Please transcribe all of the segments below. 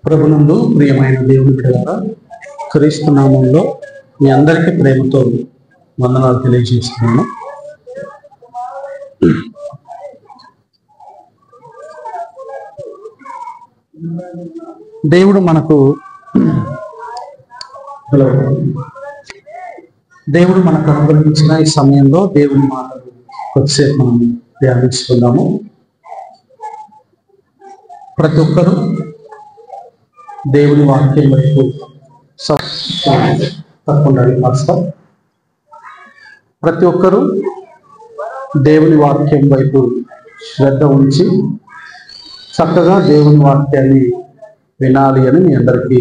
ప్రభునందు ప్రియమైన దేవుని బిడ్డలారా, క్రీస్తు నామంలో మీ అందరికీ ప్రేమతో వందనాలు తెలియజేస్తున్నాను. దేవుడు మనకు అనుగ్రహించిన ఈ సమయంలో దేవుని మాటలు కొద్దిసేపు మనం ధ్యానించుకుందాము. ప్రతి ఒక్కరూ దేవుని వాక్యం వైపు ప్రతి ఒక్కరూ దేవుని వాక్యం వైపు శ్రద్ధ ఉంచి చక్కగా దేవుని వాక్యాన్ని వినాలి అని మీ అందరికీ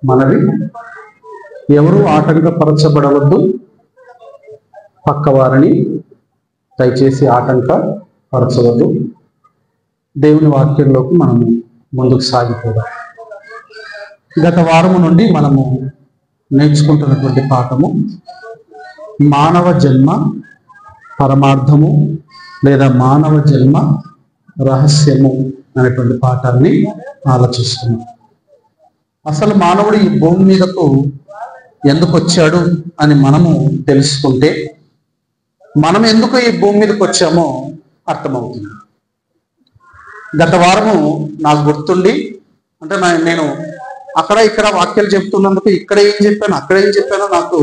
మనవి. ఎవరు ఆటంకపరచబడవద్దు, పక్కవారిని దయచేసి ఆటంకపరచవద్దు. దేవుని వాక్యంలోకి మనము ముందుకు సాగిపోదాం. గత వారము నుండి మనము నేర్చుకుంటున్నటువంటి పాఠము మానవ జన్మ పరమార్థము లేదా మానవ జన్మ రహస్యము అనేటువంటి పాఠాన్ని ఆలోచిస్తున్నాం. అసలు మానవుడు ఈ భూమి మీదకు ఎందుకు వచ్చాడు అని మనము తెలుసుకుంటే మనం ఎందుకు ఈ భూమి మీదకి వచ్చామో అర్థమవుతుంది. గత వారము నాకు గుర్తుండి, అంటే నేను అక్కడ ఇక్కడ వాక్యాలు చెప్తున్నందుకు ఇక్కడ ఏం చెప్పాను అక్కడ ఏం చెప్పానో నాకు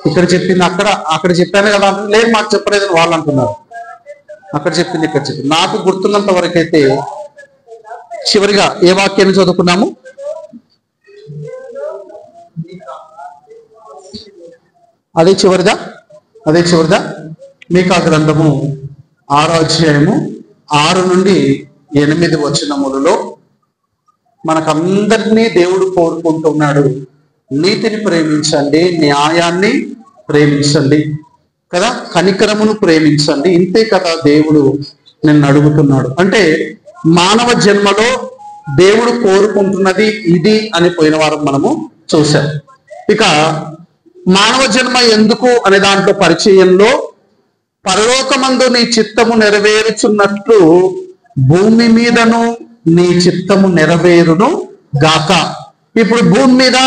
ఇక్కడ చెప్పింది అక్కడ చెప్పాను కదా అంటే లేదు మాకు చెప్పలేదని వాళ్ళు అంటున్నారు. అక్కడ చెప్పింది ఇక్కడ చెప్పింది. నాకు గుర్తున్నంత వరకు అయితే చివరిగా ఏ వాక్యాన్ని చదువుకున్నాము? అదే చివరిదా మీకా గ్రంథము 6వ అధ్యాయము 6 నుండి 8 వచనములలో మనకందరినీ దేవుడు కోరుకుంటున్నాడు. నీతిని ప్రేమించండి, న్యాయాన్ని ప్రేమించండి కదా, కనికరమును ప్రేమించండి. ఇంతే కదా దేవుడు నిన్ను అడుగుతున్నాడు. అంటే మానవ జన్మలో దేవుడు కోరుకుంటున్నది ఇది అని పోయిన వారం మనము చూసాం. ఇక మానవ జన్మ ఎందుకు అనే దాంట్లో పరిచయంలో పరలోకమందు నీ చిత్తము నెరవేరుచున్నట్లు భూమి మీదను నీ చిత్తము నెరవేరును గాక. ఇప్పుడు భూమి మీద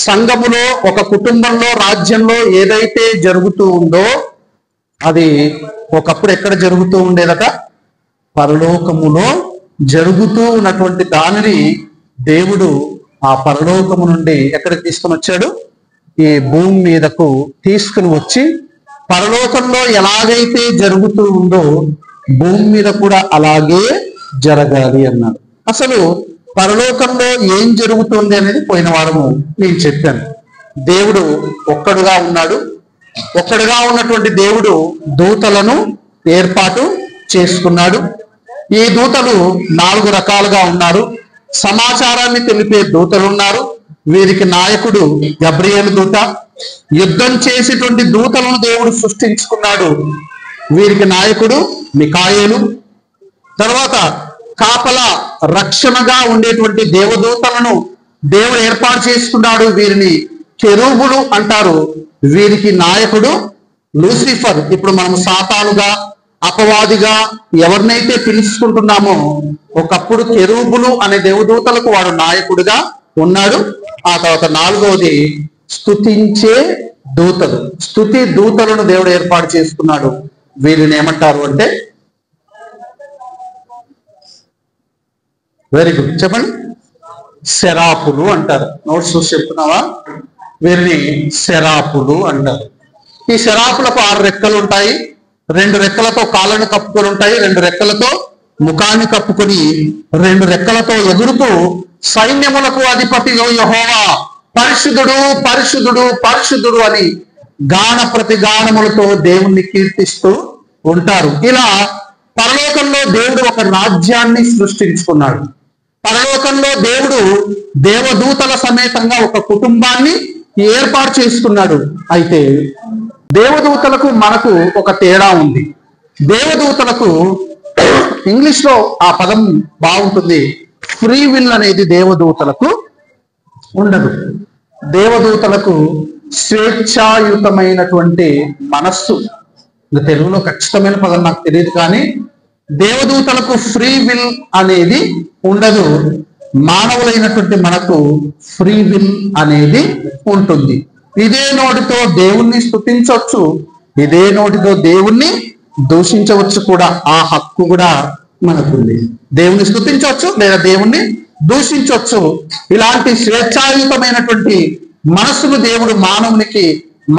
సంఘములో, ఒక కుటుంబంలో, రాజ్యంలో ఏదైతే జరుగుతూ ఉందో అది ఒకప్పుడు ఎక్కడ జరుగుతూ ఉండేదట? పరలోకములో జరుగుతూ ఉన్నటువంటి దానిని దేవుడు ఆ పరలోకము నుండి ఎక్కడికి తీసుకుని వచ్చాడు? ఈ భూమి మీదకు తీసుకుని వచ్చి పరలోకంలో ఎలాగైతే జరుగుతూ ఉందో భూమి మీద కూడా అలాగే జరగాలి అన్నాడు. అసలు పరలోకంలో ఏం జరుగుతుంది అనేది పోయిన వారము నేను చెప్పాను. దేవుడు ఒక్కడుగా ఉన్నాడు. ఒక్కడుగా ఉన్నటువంటి దేవుడు దూతలను ఏర్పాటు చేసుకున్నాడు. ఈ దూతలు 4 రకాలుగా ఉన్నారు. సమాచారాన్ని తెలిపే దూతలు ఉన్నారు. వీరికి నాయకుడు గబ్రియేలు దూత. యుద్ధం చేసేటువంటి దూతలను దేవుడు సృష్టించుకున్నాడు. వీరికి నాయకుడు మికాయేలు. తర్వాత కాపల రక్షణగా ఉండేటువంటి దేవదూతలను దేవుడు ఏర్పాటు చేసుకున్నాడు. వీరిని కెరూబులు అంటారు. వీరికి నాయకుడు లూసిఫర్. ఇప్పుడు మనం సాతానుగా, అపవాదిగా ఎవరినైతే పిలుచుకుంటున్నామో ఒకప్పుడు కెరూబులు అనే దేవదూతలకు వాడు నాయకుడిగా ఉన్నాడు. ఆ తర్వాత 4వది స్తుతించే దూతలు. స్తుతి దూతలను దేవుడు ఏర్పాటు చేసుకున్నాడు. వీరిని ఏమంటారు అంటే, వెరీ గుడ్ చెప్పండి, శరాపులు అంటారు. నోట్స్ చూసి చెప్తున్నావా? వీరిని శరాపులు అంటారు. ఈ శరాపులకు 6 రెక్కలు ఉంటాయి. 2 రెక్కలతో కాళ్ళను కప్పుకొని ఉంటాయి, 2 రెక్కలతో ముఖాన్ని కప్పుకొని, 2 రెక్కలతో ఎగురుతూ సైన్యములకు అధిపతి యెహోవా పరిశుద్ధుడు పరిశుద్ధుడు పరిశుద్ధుడు అని గాన ప్రతిగానములతో దేవుణ్ణి కీర్తిస్తూ ఉంటారు. ఇలా పరలోకంలో దేవుడు ఒక రాజ్యాన్ని సృష్టించుకున్నాడు. పరలోకంలో దేవుడు దేవదూతల సమేతంగా ఒక కుటుంబాన్ని ఏర్పాటు చేసుకున్నాడు. అయితే దేవదూతలకు మనకు ఒక తేడా ఉంది. దేవదూతలకు ఇంగ్లీష్ లో ఆ పదం బాగుంటుంది, ఫ్రీ విల్ అనేది దేవదూతలకు ఉండదు. దేవదూతలకు స్వేచ్ఛాయుతమైనటువంటి మనస్సు. తెలుగులో ఖచ్చితమైన పదం నాకు తెలియదు, కానీ దేవదూతలకు ఫ్రీ విల్ అనేది ఉండదు. మానవులైనటువంటి మనకు ఫ్రీ విల్ అనేది ఉంటుంది. ఇదే నోటితో దేవుణ్ణి స్తుతించవచ్చు, ఇదే నోటితో దేవుణ్ణి దూషించవచ్చు కూడా. ఆ హక్కు కూడా మనకుంది. దేవుణ్ణి స్తుతించవచ్చు లేదా దేవుణ్ణి దూషించవచ్చు. ఇలాంటి స్వేచ్ఛాయుతమైనటువంటి మనస్సును దేవుడు మానవునికి,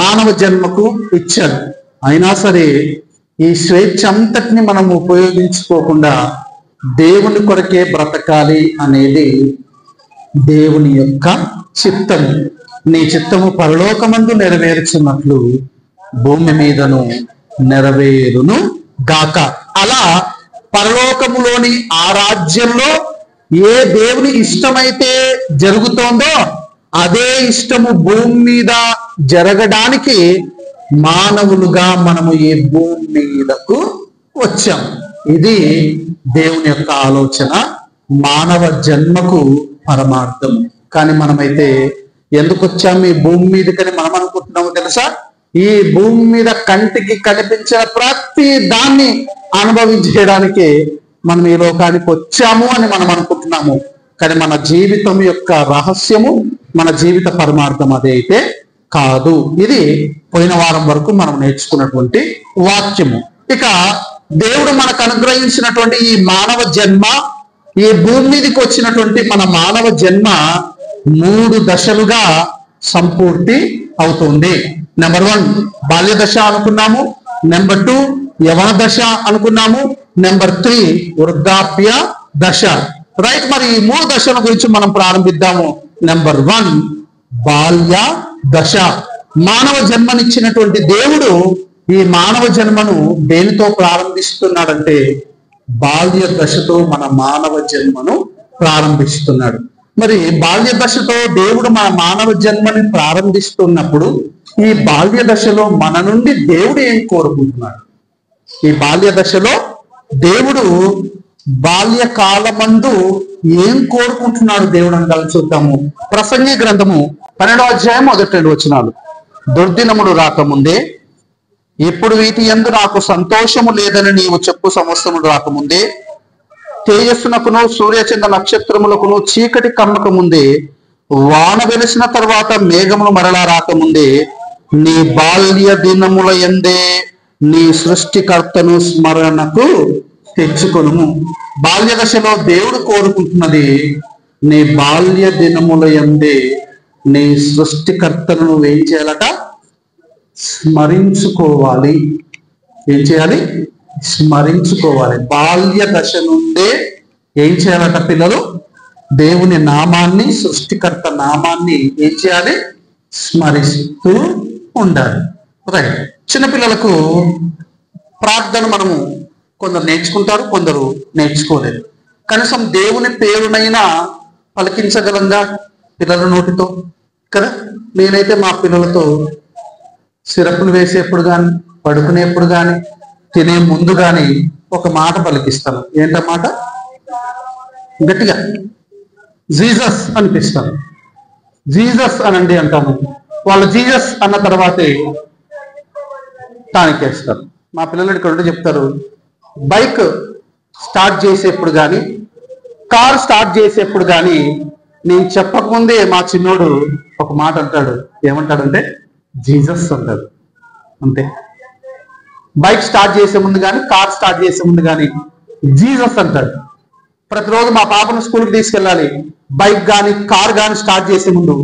మానవ జన్మకు ఇచ్చాడు. అయినా సరే ఈ స్వేచ్ఛ అంతటిని మనం ఉపయోగించుకోకుండా దేవుని కొరకే బ్రతకాలి అనేది దేవుని యొక్క చిత్తము. నీ చిత్తము పరలోకమందు నెరవేర్చున్నట్లు భూమి మీదను నెరవేరును గాక. అలా పరలోకములోని ఆ రాజ్యంలో ఏ దేవుని ఇష్టమైతే జరుగుతోందో అదే ఇష్టము భూమి మీద జరగడానికి మానవులుగా మనము ఈ భూమి మీదకు వచ్చాం. ఇది దేవుని యొక్క ఆలోచన, మానవ జన్మకు పరమార్థం. కానీ మనమైతే ఎందుకు వచ్చాము ఈ భూమి మీదకని మనం అనుకుంటున్నాము తెలుసా? ఈ భూమి మీద కంటికి కనిపించిన ప్రతి దాన్ని అనుభవించడానికి మనం ఈ లోకానికి వచ్చాము అని మనం అనుకుంటున్నాము. కానీ మన జీవితం యొక్క రహస్యము, మన జీవిత పరమార్థం అదైతే కాదు. ఇది పోయిన వారం వరకు మనం నేర్చుకున్నటువంటి వాక్యము. ఇక దేవుడు మనకు అనుగ్రహించినటువంటి ఈ మానవ జన్మ, ఈ భూమి మీదకి వచ్చినటువంటి మన మానవ జన్మ 3 దశలుగా సంపూర్తి అవుతుంది. నెంబర్ 1 బాల్య దశ అనుకున్నాము, నెంబర్ 2 యవన దశ అనుకున్నాము, నెంబర్ 3 వృద్ధాప్య దశ. రైట్, మరి ఈ 3 దశల గురించి మనం ప్రారంభిద్దాము. నెంబర్ 1 బాల్య దశ. మానవ జన్మనిచ్చినటువంటి దేవుడు ఈ మానవ జన్మను దేనితో ప్రారంభిస్తున్నాడంటే బాల్య దశతో మన మానవ జన్మను ప్రారంభిస్తున్నాడు. మరి బాల్య దశతో దేవుడు మన మానవ జన్మని ప్రారంభిస్తున్నప్పుడు ఈ బాల్య దశలో మన నుండి దేవుడు ఏం కోరుకుంటున్నాడు? ఈ బాల్య దశలో దేవుడు బాల్యకాలమందు ఏం కోరుకుంటున్నాడు దేవుడు అని కలిసి చూద్దాము. ప్రసంగి గ్రంథము 12వ అధ్యాయం 1-2 వచనాలు. దుర్దినములు రాకముందే, ఇప్పుడు వీటి యందు నాకు సంతోషము లేదని నీవు చెప్పు సంవత్సరములు రాకముందే, తేజస్సునకును సూర్యచంద్ర నక్షత్రములకును చీకటి కమ్మక ముందే, వాన వెలిసిన తర్వాత మేఘములు మరలా రాకముందే, నీ బాల్య దినముల యందే నీ సృష్టికర్తను స్మరణకు తెచ్చుకొనుము. బాల్య దశలో దేవుడు కోరుకుంటున్నది నీ బాల్య దినముల యందే నీ సృష్టికర్తను నువ్వేం చేయాలట? స్మరించుకోవాలి. ఏం చేయాలి? స్మరించుకోవాలి. బాల్య దశ నుండే ఏం చేయాలట పిల్లలు? దేవుని నామాన్ని, సృష్టికర్త నామాన్ని ఏం చేయాలి? స్మరిస్తూ ఉండాలి. రైట్. చిన్నపిల్లలకు ప్రార్థన మనము కొందరు నేర్చుకుంటారు, కొందరు నేర్చుకోలేరు. కనీసం దేవుని పేరునైనా పలికించగలంగా పిల్లల నోటితో కదా? నేనైతే మా పిల్లలతో సిరపులు వేసేప్పుడు కానీ, పడుకునేప్పుడు కానీ, తినే ముందు కానీ ఒక మాట పలికిస్తాను. ఏంటన్నమాట? గట్టిగా జీసస్ అనిపిస్తాను. జీసస్ అనండి అంటాను. వాళ్ళు జీసస్ అన్న తర్వాతే తానికేస్తారు. మా పిల్లలు ఇక్కడ ఉంటే చెప్తారు, బైక్ స్టార్ట్ చేసేప్పుడు కానీ, కార్ స్టార్ట్ చేసేప్పుడు కానీ నేను చెప్పకముందే మా చిన్నోడు ఒక మాట అంటాడు. ఏమంటాడంటే జీసస్ అంటాడు. అంతే. బైక్ స్టార్ట్ చేసే ముందు కానీ, కార్ స్టార్ట్ చేసే ముందు కానీ జీసస్ అంటాడు. ప్రతిరోజు మా పాపను స్కూల్కి తీసుకెళ్ళాలి. బైక్ కానీ, కార్ కానీ స్టార్ట్ చేసే ముందు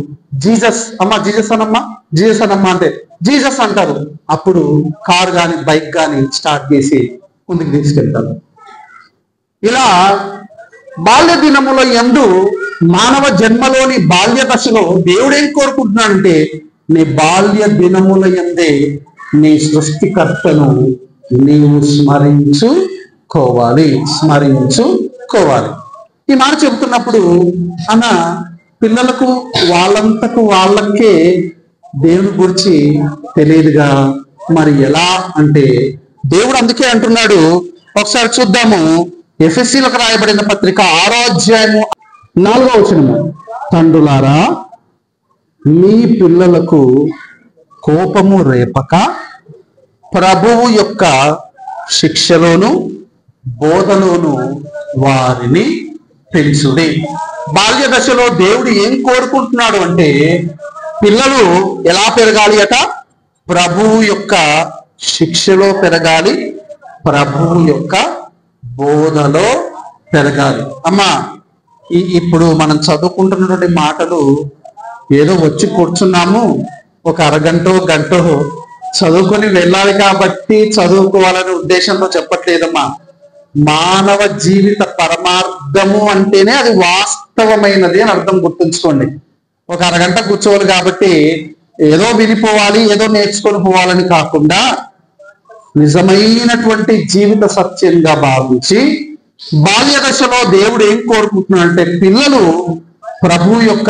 జీసస్ అమ్మా, జీసస్ అనమ్మా, జీసస్ అనమ్మా అంటే జీసస్ అంటారు. అప్పుడు కార్ కానీ, బైక్ కానీ స్టార్ట్ చేసి ముందుకు తీసుకెళ్తారు. ఇలా బాల్య దినముల యందు మానవ జన్మలోని బాల్య దశలో దేవుడు ఏం కోరుకుంటున్నాడంటే నీ బాల్య దినముల యందే నీ సృష్టికర్తను నీవు స్మరించుకోవాలి. ఈ మాట చెబుతున్నప్పుడు అన్న పిల్లలకు వాళ్ళంతకు వాళ్ళకే దేవుని గురించి తెలియదుగా. మరి ఎలా అంటే దేవుడు అందుకే అంటున్నాడు. ఒకసారి చూద్దాము. ఎఫెసీలకు రాయబడిన పత్రిక 6వ అధ్యాయము 4వ వచనము. తండ్రులారా, మీ పిల్లలకు కోపము రేపక ప్రభువు యొక్క శిక్షలోను బోధలోను వారిని పెంచుడి. బాల్య దశలో దేవుడు ఏం కోరుకుంటున్నాడు అంటే పిల్లలు ఎలా పెరగాలి అట? ప్రభువు యొక్క శిక్షలో పెరగాలి, ప్రభువు యొక్క బోధలో పెరగాలి. అమ్మా, ఇప్పుడు మనం చదువుకుంటున్నటువంటి మాటలు ఏదో వచ్చి కూర్చున్నాము, ఒక అరగంట గంట చదువుకొని వెళ్ళాలి కాబట్టి చదువుకోవాలనే ఉద్దేశంతో చెప్పట్లేదమ్మా. మానవ జీవిత పరమార్థము అంటేనే అది వాస్తవమైనది అని అర్థం, గుర్తుంచుకోండి. ఒక అరగంట కూర్చోవాలి కాబట్టి ఏదో వినిపోవాలి, ఏదో నేర్చుకొని పోవాలని కాకుండా నిజమైనటువంటి జీవిత సత్యంగా భావించి బాల్య దశలో దేవుడు ఏం కోరుకుంటున్నాడంటే పిల్లలు ప్రభు యొక్క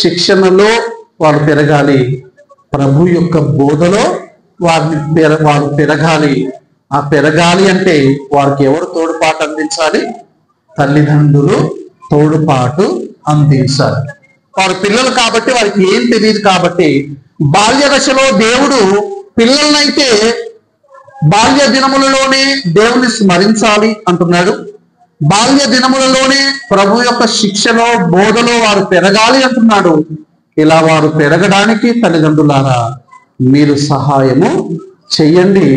శిక్షణలో వారు పెరగాలి, ప్రభు యొక్క బోధలో వారు పెరగాలి. ఆ పెరగాలి అంటే వారికి ఎవరు తోడ్పాటు అందించాలి? తల్లిదండ్రులు తోడ్పాటు అందించాలి. వారు పిల్లలు కాబట్టి వారికి ఏం తెలియదు కాబట్టి బాల్య దశలో దేవుడు పిల్లలనైతే బాల్య దినములలోనే దేవుని స్మరించాలి అంటున్నాడు. బాల్య దినములలోనే ప్రభు యొక్క శిక్షలో బోధలో వారు పెరగాలి అంటున్నాడు. ఇలా వారు పెరగడానికి తల్లిదండ్రులారా మీరు సహాయము చెయ్యండి.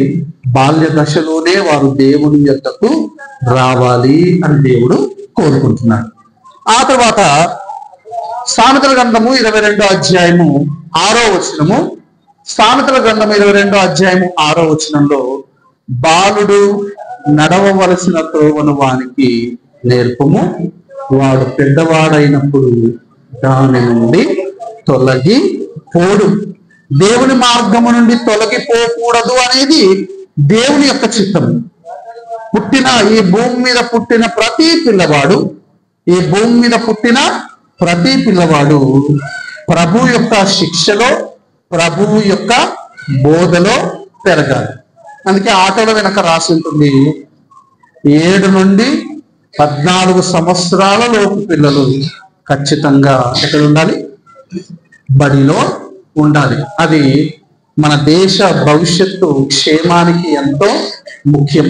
బాల్య దశలోనే వారు దేవుని యొద్దకు రావాలి అని దేవుడు కోరుకుంటున్నాడు. ఆ తర్వాత సామెతల గ్రంథము 22వ అధ్యాయము 6వ వచనము, సామెతల గ్రంథము 22వ అధ్యాయము 6వ వచనంలో బాలుడు నడవవలసిన త్రోవను వానికి నేర్పము, వాడు పెద్దవాడైనప్పుడు దాని నుండి తొలగి పోడు. దేవుని మార్గము నుండి తొలగిపోకూడదు అనేది దేవుని యొక్క చిత్తం. ఈ భూమి మీద పుట్టిన ప్రతి పిల్లవాడు ప్రభు యొక్క శిక్షలో, ప్రభువు యొక్క బోధలో పెరగాలి. అందుకే ఆటల వెనక రాసి ఉంటుంది 7 నుండి 14 సంవత్సరాల లోపు పిల్లలు ఖచ్చితంగా ఎక్కడ ఉండాలి? బడిలో ఉండాలి. అది మన దేశ భవిష్యత్తు క్షేమానికి ఎంతో ముఖ్యం.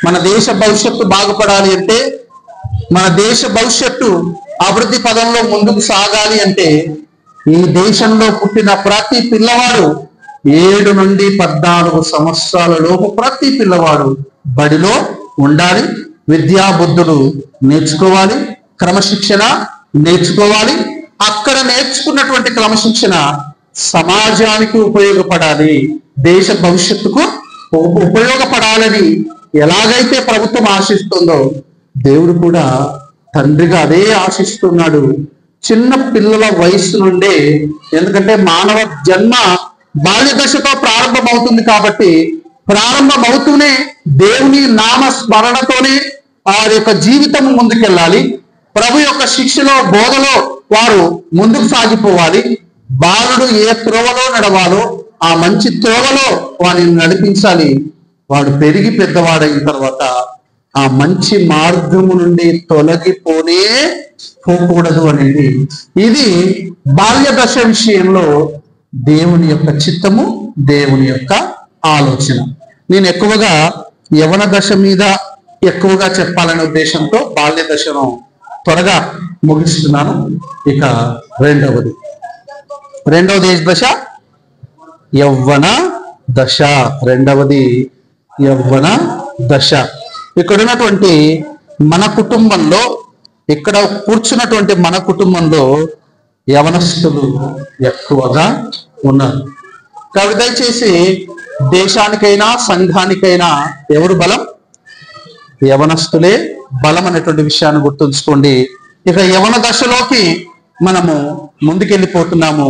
మన దేశ భవిష్యత్తు బాగుపడాలి అంటే, మన దేశ భవిష్యత్తు అభివృద్ధి పదంలో ముందుకు సాగాలి అంటే ఈ దేశంలో పుట్టిన ప్రతి పిల్లవాడు 7 నుండి 14 సంవత్సరాల లోపు ప్రతి పిల్లవాడు బడిలో ఉండాలి. విద్యా బుద్ధులు నేర్చుకోవాలి, క్రమశిక్షణ నేర్చుకోవాలి. అక్కడ నేర్చుకున్నటువంటి క్రమశిక్షణ సమాజానికి ఉపయోగపడాలి, దేశ భవిష్యత్తుకు ఉపయోగపడాలని ఎలాగైతే ప్రభుత్వం ఆశిస్తుందో దేవుడు కూడా తండ్రిగా అదే ఆశిస్తున్నాడు. చిన్న పిల్లల వయసు నుండే, ఎందుకంటే మానవ జన్మ బాల్య దశతో ప్రారంభమవుతుంది కాబట్టి ప్రారంభమవుతూనే దేవుని నామ స్మరణతోనే వారి యొక్క జీవితం ముందుకెళ్ళాలి. ప్రభు యొక్క శిక్షలో బోధలో వారు ముందుకు సాగిపోవాలి. బాలుడు ఏ త్రోవలో నడవాలో ఆ మంచి త్రోవలో వారిని నడిపించాలి. వాడు పెరిగి పెద్దవాడైన తర్వాత ఆ మంచి మార్గము నుండి పోకూడదు అనేది ఇది బాల్య దశ విషయంలో దేవుని యొక్క చిత్తము, దేవుని యొక్క ఆలోచన. నేను ఎక్కువగా యవన దశ మీద ఎక్కువగా చెప్పాలనే ఉద్దేశంతో బాల్య దశను త్వరగా ముగిస్తున్నాను. ఇక రెండవది దశ యవ్వన దశ. రెండవది యవ్వన దశ. ఇక్కడ ఉన్నటువంటి మన కుటుంబంలో, ఇక్కడ కూర్చున్నటువంటి మన కుటుంబంలో యవనస్తులు ఎక్కువగా ఉన్నారు. కాబట్టి దయచేసి దేశానికైనా సంఘానికైనా ఎవరు బలం? యవనస్తులే బలం అనేటువంటి విషయాన్ని గుర్తుంచుకోండి. ఇక యవన దశలోకి మనము ముందుకెళ్ళిపోతున్నాము.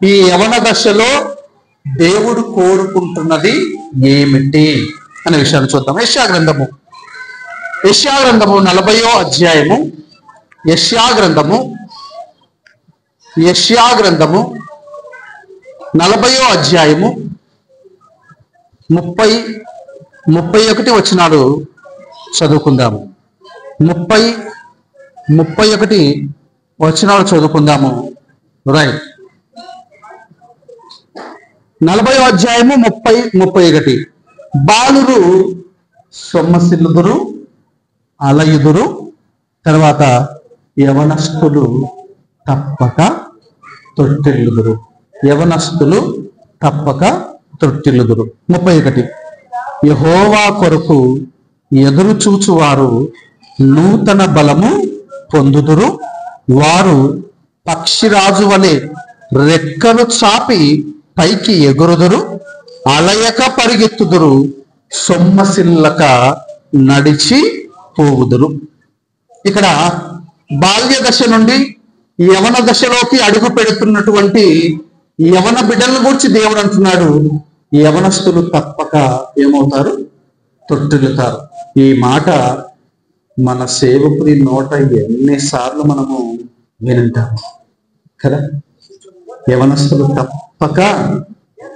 ఈ యవన దశలో దేవుడు కోరుకుంటున్నది ఏమిటి అనే విషయాన్ని చూద్దాం. యెషయా గ్రంథము 40వ అధ్యాయము, యెషయా గ్రంథము 40వ అధ్యాయము 30-31 వచనాలు చదువుకుందాము. 30-31 వచనాలు చదువుకుందాము. రైట్. 40వ అధ్యాయము 30-31. బాలురు సొమ్మసిల్లుదురు, అలయుదురు. తర్వాత యవనస్తులు తప్పక తొట్టిల్లుదురు. యవనస్తులు తప్పక తొట్టిల్లుదురు. 31 యెహోవా కొరకు ఎదురు చూచువారు నూతన బలము పొందుదురు. వారు పక్షిరాజు వలె రెక్కలు చాపి పైకి ఎగురుదురు. అలయక పరిగెత్తుదురు, సొమ్మసిల్లక నడిచి పోవుదురు. ఇక్కడ బాల్య దశ నుండి యవన దశలోకి అడుగు పెడుతున్నటువంటి యవన బిడ్డలను గురించి దేవుడు అంటున్నాడు, యవనస్తులు తప్పక ఏమవుతారు? తొట్టిల్లుతారు. ఈ మాట మన సేవకుని నోట ఎన్నిసార్లు మనము వింటాము కదా. యవనస్తులు తప్పక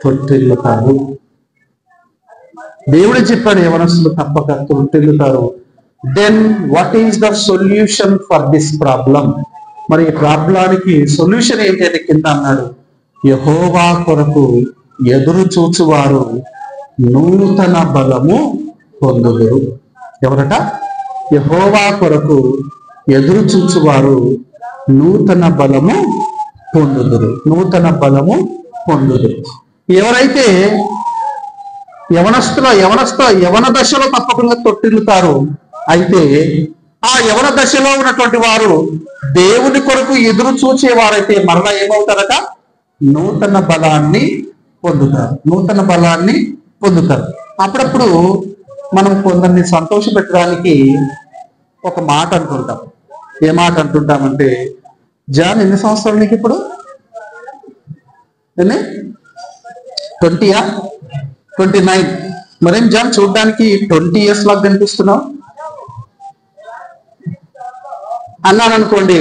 తొట్టిల్లుతారు. దేవుడు చెప్పాడు, యవనస్తులు తప్పక తొట్టిల్లుతారు. Then what is the solution for this problem? మరి ఈ ప్రాబ్లానికి సొల్యూషన్ ఏంటి అని కింద అన్నాడు, యెహోవా కొరకు ఎదురు చూచువారు నూతన బలము పొందుదురు. ఎవరట? యెహోవా కొరకు ఎదురు చూచువారు నూతన బలము పొందుదురు. నూతన బలము పొందుదురు. ఎవరైతే యవన దశలో తప్పకుండా తొట్టిల్లుతారు, అయితే ఆ యవన దశలో ఉన్నటువంటి వారు దేవుని కొరకు ఎదురు చూచేవారైతే మరలా ఏమవుతారట? నూతన బలాన్ని పొందుతారు. నూతన బలాన్ని పొందుతారు. అప్పుడప్పుడు మనం కొందరిని సంతోష పెట్టడానికి ఒక మాట అంటుంటాం. ఏ మాట అంటుంటామంటే, జాన్ ఎన్ని సంవత్సరాలు నీకు ఇప్పుడు? 20యా? 29. మరేం జాన్ చూడడానికి 20 years లాగా కనిపిస్తున్నావు అన్నాను అనుకోండి.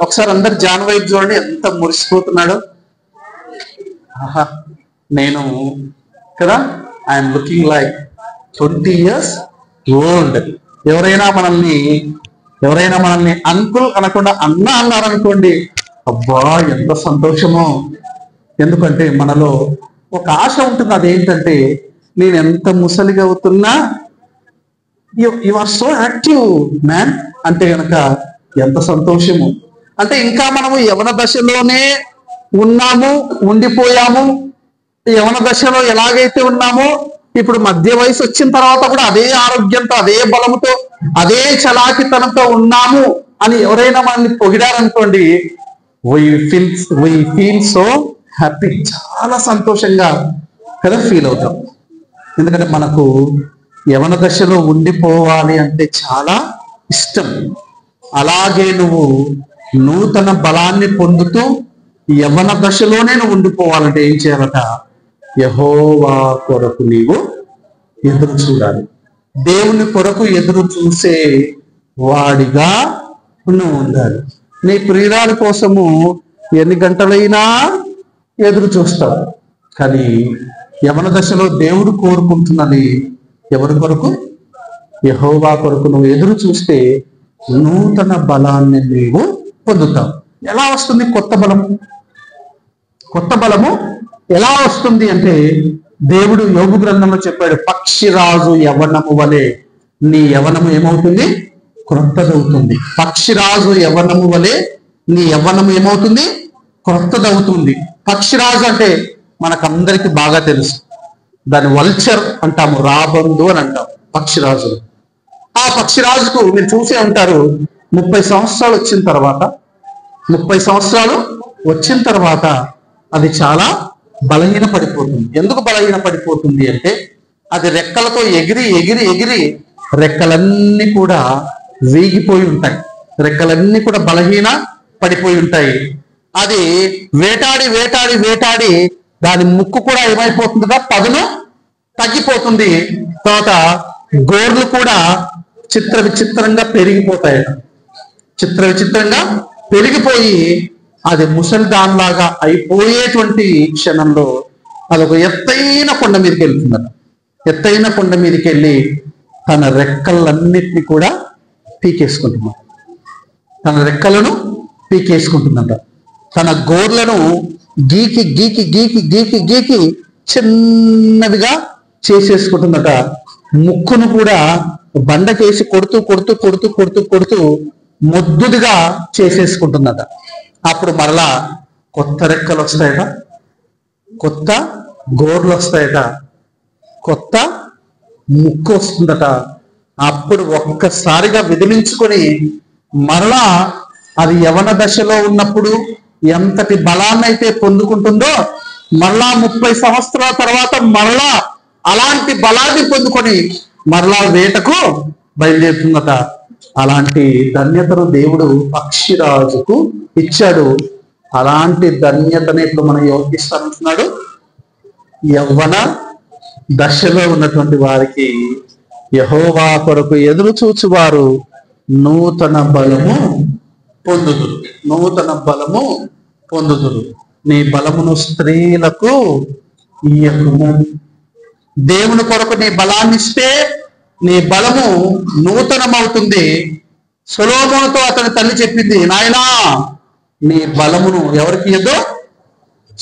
ఒకసారి అందరు జాన్ వైపు చూడండి, ఎంత మురిసిపోతున్నాడు. ఆహా, నేను కదా, I'm looking like 20 years old. ఎవరైనా మనల్ని అంకుల్ అనకుండా అన్న అన్నారనుకోండి, అబ్బా ఎంత సంతోషమో. ఎందుకంటే మనలో ఒక ఆశ ఉంటుంది, అదేంటంటే నేను ఎంత ముసలిగా అవుతున్నా you are so active man అంటే కనుక ఎంత సంతోషము. అంటే ఇంకా మనము యవన దశలోనే ఉన్నాము, ఉండిపోయాము. యవన దశలో ఎలాగైతే ఉన్నామో ఇప్పుడు మధ్య వయసు వచ్చిన తర్వాత కూడా అదే ఆరోగ్యంతో, అదే బలముతో, అదే చలాకితనంతో ఉన్నాము అని ఎవరైనా మనల్ని పొగిడారనుకోండి, we feel so happy. చాలా సంతోషంగా కదా ఫీల్ అవుతాం. ఎందుకంటే మనకు యవన దశలో ఉండిపోవాలి అంటే చాలా ఇష్టం. అలాగే నువ్వు నూతన బలాన్ని పొందుతూ యవన దశలోనే నువ్వు ఉండిపోవాలంటే ఏం చేయాలట? యెహోవా కొరకు నీవు ఎదురు చూడాలి. దేవుని కొరకు ఎదురు చూసే వాడిగా నువ్వు ఉండాలి. నీ ప్రియురాలి కోసము ఎన్ని గంటలైనా ఎదురు చూస్తావు, కానీ యవన దశలో దేవుడు కోరుకుంటున్నది ఎవరి కొరకు? యెహోవా కొరకు నువ్వు ఎదురు చూస్తే నూతన బలాన్ని నీవు పొందుతావు. ఎలా వస్తుంది కొత్త బలము? కొత్త బలము ఎలా వస్తుంది అంటే, దేవుడు యోబు గ్రంథంలో చెప్పాడు, పక్షిరాజు యవ్వనము వలె నీ యవ్వనము ఏమవుతుంది? క్రొత్తదవుతుంది. పక్షిరాజు యవ్వనము వలె నీ యవ్వనము ఏమవుతుంది? క్రొత్తదవుతుంది. పక్షిరాజు అంటే మనకందరికి బాగా తెలుసు, దాని వల్చర్ అంటాము, రాబందు అని అంటాం పక్షిరాజు. ఆ పక్షిరాజుకు మీరు చూసే ఉంటారు, 30 సంవత్సరాలు వచ్చిన తర్వాత అది చాలా బలహీన పడిపోతుంది. ఎందుకు బలహీన పడిపోతుంది అంటే, అది రెక్కలతో ఎగిరి ఎగిరి ఎగిరి రెక్కలన్నీ కూడా వీగిపోయి ఉంటాయి, రెక్కలన్నీ కూడా బలహీన పడిపోయి ఉంటాయి. అది వేటాడి వేటాడి వేటాడి దాని ముక్కు కూడా ఏమైపోతుందిగా, పదును తగ్గిపోతుంది. తర్వాత గోర్లు కూడా చిత్ర విచిత్రంగా పెరిగిపోయి అది ముసలి దానిలాగా అయిపోయేటువంటి క్షణంలో అదొక ఎత్తైన కొండ మీదకి వెళ్తుందట. ఎత్తైన కొండ మీదకి వెళ్ళి తన రెక్కలన్నిటినీ కూడా పీకేసుకుంటున్నాడు. తన రెక్కలను పీకేసుకుంటుందట. తన గోర్లను గీకి గీకి గీకి గీకి గీకి చిన్నవిగా చేసేసుకుంటుందట. ముక్కును కూడా బండకేసి కొడుతూ కొడుతూ కొడుతూ కొడుతూ కొడుతూ మొద్దుదిగా చేసేసుకుంటుందట. అప్పుడు మరలా కొత్త రెక్కలు వస్తాయట, కొత్త గోర్లు వస్తాయట, కొత్త ముక్కు వస్తుందట. అప్పుడు ఒక్కసారిగా విదిలించుకొని మరలా అది యవన దశలో ఉన్నప్పుడు ఎంతటి బలాన్ని అయితే పొందుకుంటుందో మరలా 30 సంవత్సరాల తర్వాత మరలా అలాంటి బలాన్ని పొందుకొని మరలా వేటకు బయలుదేరుతుందట. అలాంటి ధన్యతను దేవుడు పక్షిరాజుకు ఇచ్చాడు. అలాంటి ధన్యతని ఇప్పుడు మనం ఎవరికి ఇస్తానంటున్నాడు? యవ్వన దశలో ఉన్నటువంటి వారికి. యెహోవా కొరకు ఎదురు చూచువారు నూతన బలము పొందుదురు, నూతన బలము పొందుదురు. నీ బలమును స్త్రీలకు ఇయ్యకుము. దేవుని కొరకు నీ బలాన్ని ఇస్తే నీ బలము నూతనమవుతుంది. సొలొమోనుతో అతని తల్లి చెప్పింది, నాయనా నీ బలమును ఎవరికి ఇయ్యదు?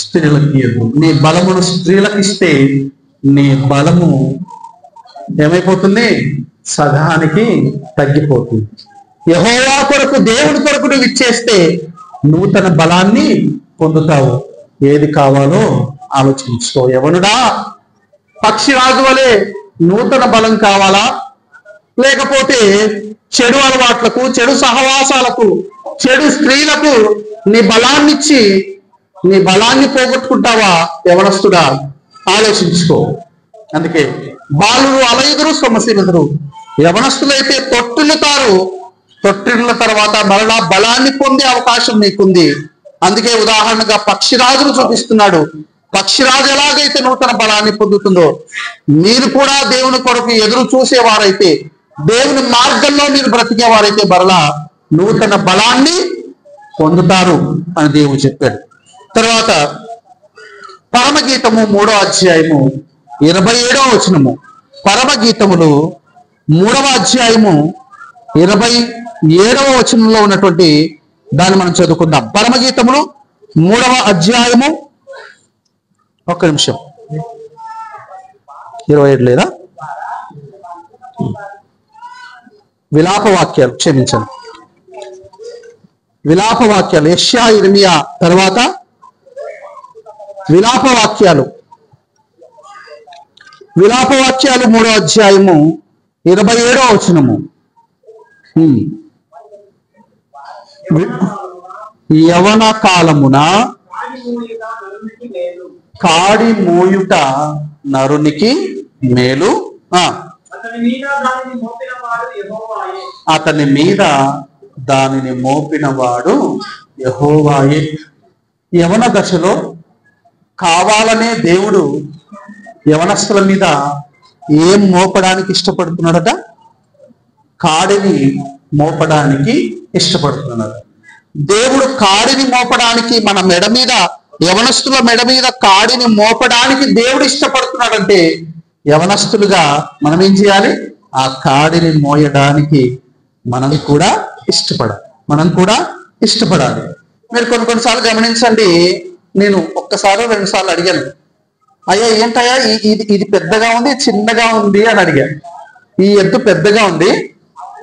స్త్రీలకు ఇయ్యదు. నీ బలమును స్త్రీలకు ఇస్తే నీ బలము ఏమైపోతుంది? సగానికి తగ్గిపోతుంది. యెహోవా కొరకు దేవుడి కొరకు నువ్వు ఇచ్చేస్తే నూతన బలాన్ని పొందుతావు. ఏది కావాలో ఆలోచించుకో. యవనుడా, పక్షిరాజు వలె నూతన బలం కావాలా? లేకపోతే చెడు అలవాట్లకు, చెడు సహవాసాలకు, చెడు స్త్రీలకు నీ బలాన్ని ఇచ్చి నీ బలాన్ని పోగొట్టుకుంటావా? యవనస్తుడా, ఆలోచించుకో. అందుకే బాలురు అలయుదురు, సొమ్మసిల్లుదురు. యవనస్తులైతే తొట్టిల్లుతారు. తొట్టిల్ల తర్వాత మరలా బలాన్ని పొందే అవకాశం నీకుంది. అందుకే ఉదాహరణగా పక్షిరాజును చూపిస్తున్నాడు. పక్షిరాజు ఎలాగైతే నూతన బలాన్ని పొందుతుందో మీరు కూడా దేవుని కొరకు ఎదురు చూసేవారైతే, దేవుని మార్గంలో మీరు బ్రతికేవారైతే మరలా నూతన బలాన్ని పొందుతారు అని దేవుడు చెప్పాడు. తర్వాత పరమగీతము 3వ అధ్యాయము 27వ వచనము. పరమగీతములు 3వ అధ్యాయము 27వ వచనంలో ఉన్నటువంటి దాన్ని మనం చదువుకుందాం. పరమగీతములు 3వ అధ్యాయము, ఒక్క నిమిషం, 27 లేదా? విలాప వాక్యాలు, క్షమించండి, విలాప వాక్యాలు. యెషయా, ఇర్మియా తర్వాత విలాప వాక్యాలు. విలాప వాక్యాలు 3వ అధ్యాయము 27వ వచనము. యవన కాలమున కాడి మోయుట నరునికి మేలు, అతని మీద దానిని మోపినవాడు యెహోవాయే. యవన దశలో కావాలనే దేవుడు యవనస్తుల మీద ఏం మోపడానికి ఇష్టపడుతున్నాడట? కాడిని మోపడానికి ఇష్టపడుతున్నాడు. దేవుడు కాడిని మోపడానికి, మన మెడ మీద, యవనస్తుల మెడ మీద కాడిని మోపడానికి దేవుడు ఇష్టపడుతున్నాడంటే యవనస్తులుగా మనం ఏం చేయాలి? ఆ కాడిని మోయడానికి మనం కూడా ఇష్టపడాలి. మీరు కొన్నిసార్లు గమనించండి. నేను ఒక్కసారి 2 సార్లు అడిగాను, అయ్యా ఏంటయ్యా ఇది పెద్దగా ఉంది, చిన్నగా ఉంది అని అడిగాను. ఈ ఎద్దు పెద్దగా ఉంది,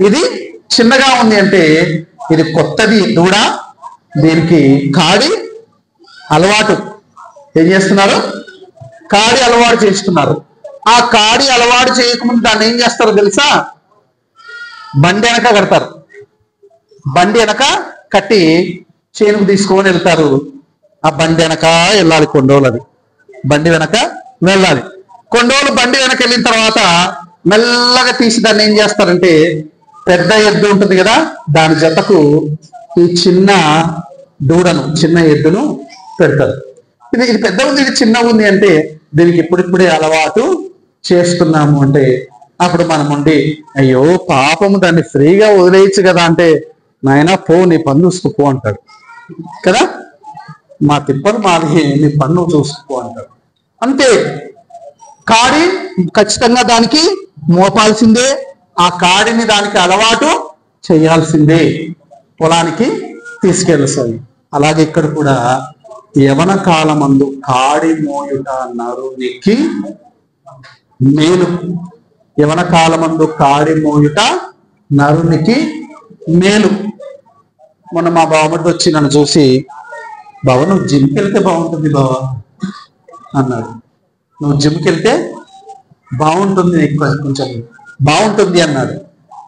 ఇది చిన్నగా ఉంది అంటే ఇది కొత్తది దూడ, దీనికి కాడి అలవాటు. ఏం చేస్తున్నారు? కాడి అలవాటు చేస్తున్నారు. ఆ కాడి అలవాటు చేయకముందు దాన్ని ఏం చేస్తారో తెలుసా? బండి వెనక కడతారు. బండి వెనక కట్టి చేనుకు తీసుకొని వెళ్తారు. ఆ బండి వెనక వెళ్ళాలి, కొండోలు. అది బండి వెనక వెళ్ళాలి. కొండోలు బండి వెనక వెళ్ళిన తర్వాత మెల్లగా తీసి దాన్ని ఏం చేస్తారంటే, పెద్ద ఎద్దు ఉంటుంది కదా, దాని జతకు ఈ చిన్న దూడను, చిన్న ఎద్దును పెడతారు. ఇది పెద్ద ఉంది, ఇది చిన్న ఉంది అంటే దీనికి ఇప్పుడిప్పుడే అలవాటు చేస్తున్నాము అంటే, అప్పుడు మనం ఉండి అయ్యో పాపము దాన్ని ఫ్రీగా వదిలేయచ్చు కదా అంటే, నాయన పో, నీ పన్ను చూసుకో అంటాడు కదా. మా తిప్పలు మాది, నీ పన్ను చూసుకో అంటాడు. అంతే. కాడి ఖచ్చితంగా దానికి మోపాల్సిందే, ఆ కాడిని దానికి అలవాటు చేయాల్సిందే, పొలానికి తీసుకెళ్ళాలి. అలాగే ఇక్కడ కూడా యవన కాలమందు కాడి మోయుట నరునికి మేలు. యవన కాలమందు కాడి మోయుట నరునికి మేలు. మొన్న మా బావమరిది వచ్చి నన్ను చూసి, బావ నువ్వు జిమ్కి వెళ్తే బాగుంటుంది బావ అన్నాడు. నువ్వు జిమ్కి వెళ్తే బాగుంటుంది, ఎక్కువ కొంచెం బాగుంటుంది అన్నాడు.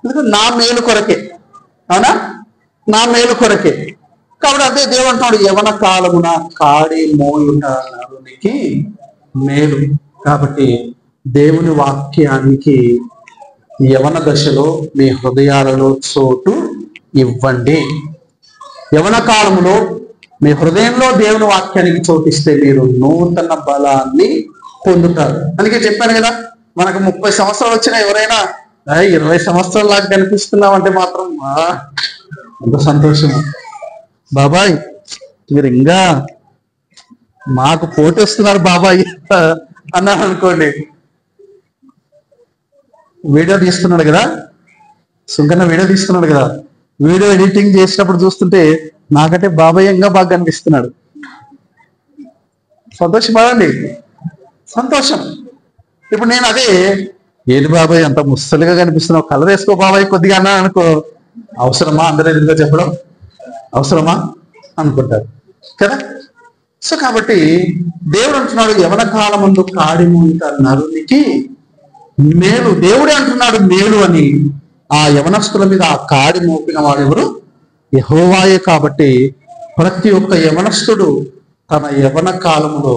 ఎందుకంటే నా మేలు కొరకే, అవునా, నా మేలు కొరకే. కాబట్టి అదే దేవుడు అంటున్నాడు, యవన కాలమున కాడి మోయుట నరునికి మేలు. కాబట్టి దేవుని వాక్యానికి యవన దశలో మీ హృదయాలలో చోటు ఇవ్వండి. యవన కాలములో మీ హృదయంలో దేవుని వాక్యానికి చోటిస్తే మీరు నూతన బలాన్ని పొందుతారు. అందుకే చెప్పాను కదా, మనకు 30 సంవత్సరాలు వచ్చినా ఎవరైనా 20 సంవత్సరాల లాగా కనిపిస్తున్నాం అంటే మాత్రం ఎంత సంతోషము. బాబాయ్ మీరు ఇంకా మాకు పోటీ వస్తున్నారు బాబాయ్ అన్నాను అనుకోండి. వీడియో తీస్తున్నాడు కదా, సుంకన్న వీడియో తీస్తున్నాడు కదా, వీడియో ఎడిటింగ్ చేసినప్పుడు చూస్తుంటే నాకంటే బాబాయ్ ఇంకా బాగా కనిపిస్తున్నాడు. సంతోషపడండి, సంతోషం. ఇప్పుడు నేను అదే, ఏది బాబాయ్ అంత ముసలిగా కనిపిస్తున్నావు, కలర్ వేసుకో బాబాయ్ కొద్దిగా అన్నా అనుకో, అవసరమా అందరూ ఎదురుగా చెప్పడం, అవసరమా అనుకుంటారు కదా. సో కాబట్టి దేవుడు అంటున్నాడు, యవన కాలమందు కాడి మోయుట నరునికి మేలు. దేవుడే అంటున్నాడు మేలు అని. ఆ యవనస్తుల మీద ఆ కాడి మోపిన వాడెవరు? యెహోవాయే. కాబట్టి ప్రతి ఒక్క యవనస్తుడు తన యవన కాలములో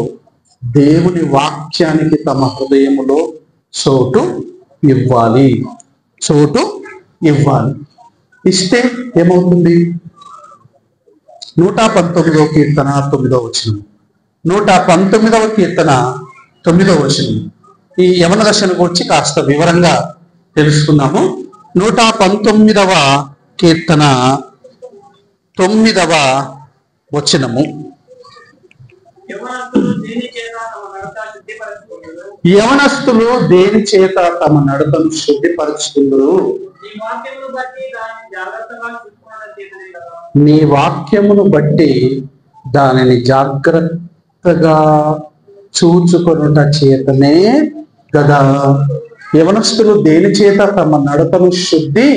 దేవుని వాక్యానికి తమ హృదయములో చోటు ఇవ్వాలి, చోటు ఇవ్వాలి. ఇస్తే ఏమవుతుంది? 119వ కీర్తన 9వ వచనం, 119వ కీర్తన 9వ వచనం. ఈ యవన దశను గురించి కాస్త వివరంగా తెలుసుకున్నాము. 119వ కీర్తన 9వ వచనము. యవనస్తులు దేని చేత తమ నడతను శుద్ధిపరుచుకుందరు? నీ వాక్యమును బట్టి దానిని జాగ్రత్తగా చూచుకొనుట చేతనే కదా. యవనస్తులు దేని చేత తమ నడతను శుద్ధి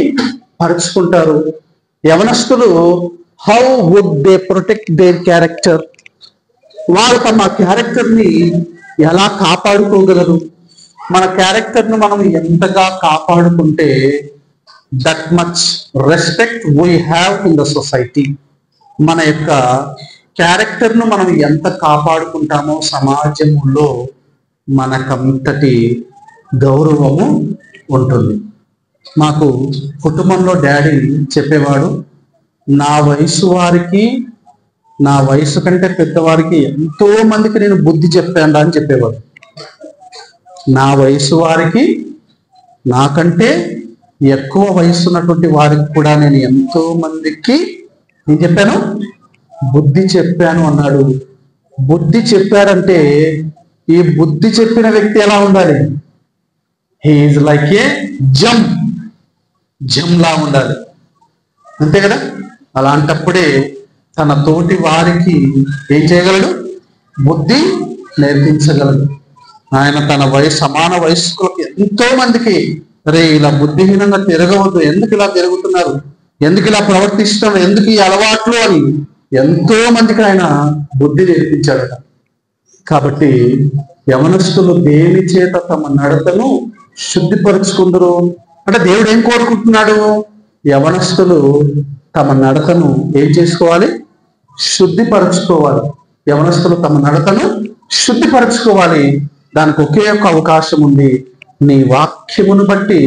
పరుచుకుంటారు? యవనస్తులు how would they protect their character? వారు తమ క్యారెక్టర్ ని ఎలా కాపాడుకోగలరు? మన క్యారెక్టర్ ను మనం ఎంతగా కాపాడుకుంటే that much respect we have in the society. మన యొక్క క్యారెక్టర్ ను మనం ఎంత కాపాడుకుంటామో సమాజంలో మనకంతటి గౌరవము ఉంటుంది. మాకు కుటుంబంలో డాడీ చెప్పేవాడు, నా వయసు వారికి, నా వయసు కంటే పెద్దవారికి ఎంతో మందికి నేను బుద్ధి చెప్పాను అని చెప్పేవాడు. నా వయసు వారికి, నాకంటే ఎక్కువ వయసు ఉన్నటువంటి వారికి కూడా నేను ఎంతో మందికి నేను చెప్పాను, బుద్ధి చెప్పాను అన్నాడు. బుద్ధి చెప్పాడంటే ఈ బుద్ధి చెప్పిన వ్యక్తి ఎలా ఉండాలి? హీఈస్ లైక్ ఏ జమ్ లా ఉండాలి, అంతే కదా. అలాంటప్పుడే తన తోటి వారికి ఏం చేయగలడు? బుద్ధి నేర్పించగలడు. ఆయన తన సమాన వయస్కులకు ఎంతో మందికి, అరే ఇలా బుద్ధిహీనంగా తిరగవద్దు, ఎందుకు ఇలా తిరుగుతున్నారు, ఎందుకు ఇలా ప్రవర్తిస్తున్నారు, ఎందుకు ఈ అలవాట్లు అని ఎంతో మందికి ఆయన బుద్ధి నేర్పించాడట. కాబట్టి యవనస్తులు దేని చేత తమ నడతను శుద్ధిపరుచుకుందరు అంటే దేవుడు ఏం కోరుకుంటున్నాడు? యవనస్తులు తమ నడతను ఏం చేసుకోవాలి? శుద్ధిపరచుకోవాలి. యవనస్తులు తమ నడతను శుద్ధిపరచుకోవాలి. దానికి ఒకే ఒక అవకాశం ఉంది, నీ వాక్యమును బట్టి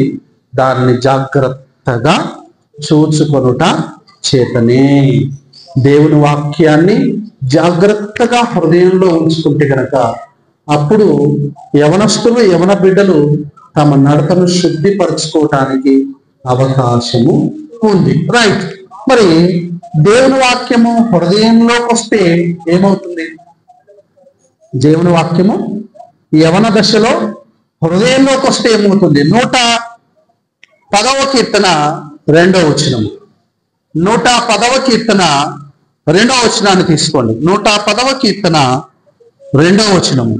దాన్ని జాగ్రత్తగా చూచుకొనుట చేతనే. దేవుని వాక్యాన్ని జాగ్రత్తగా హృదయంలో ఉంచుకుంటే కనుక అప్పుడు యవనస్తులు, యవన బిడ్డలు తమ నడతను శుద్ధిపరచుకోవటానికి అవకాశము ఉంది. రైట్. మరి దేవుని వాక్యము హృదయంలోకి వస్తే ఏమవుతుంది? దేవుని వాక్యము యవన దశలో హృదయంలోకి వస్తే ఏమవుతుంది? 110వ కీర్తన 2వ వచనము. 110వ కీర్తన 2వ వచనాన్ని తీసుకోండి. 110వ కీర్తన 2వ వచనము.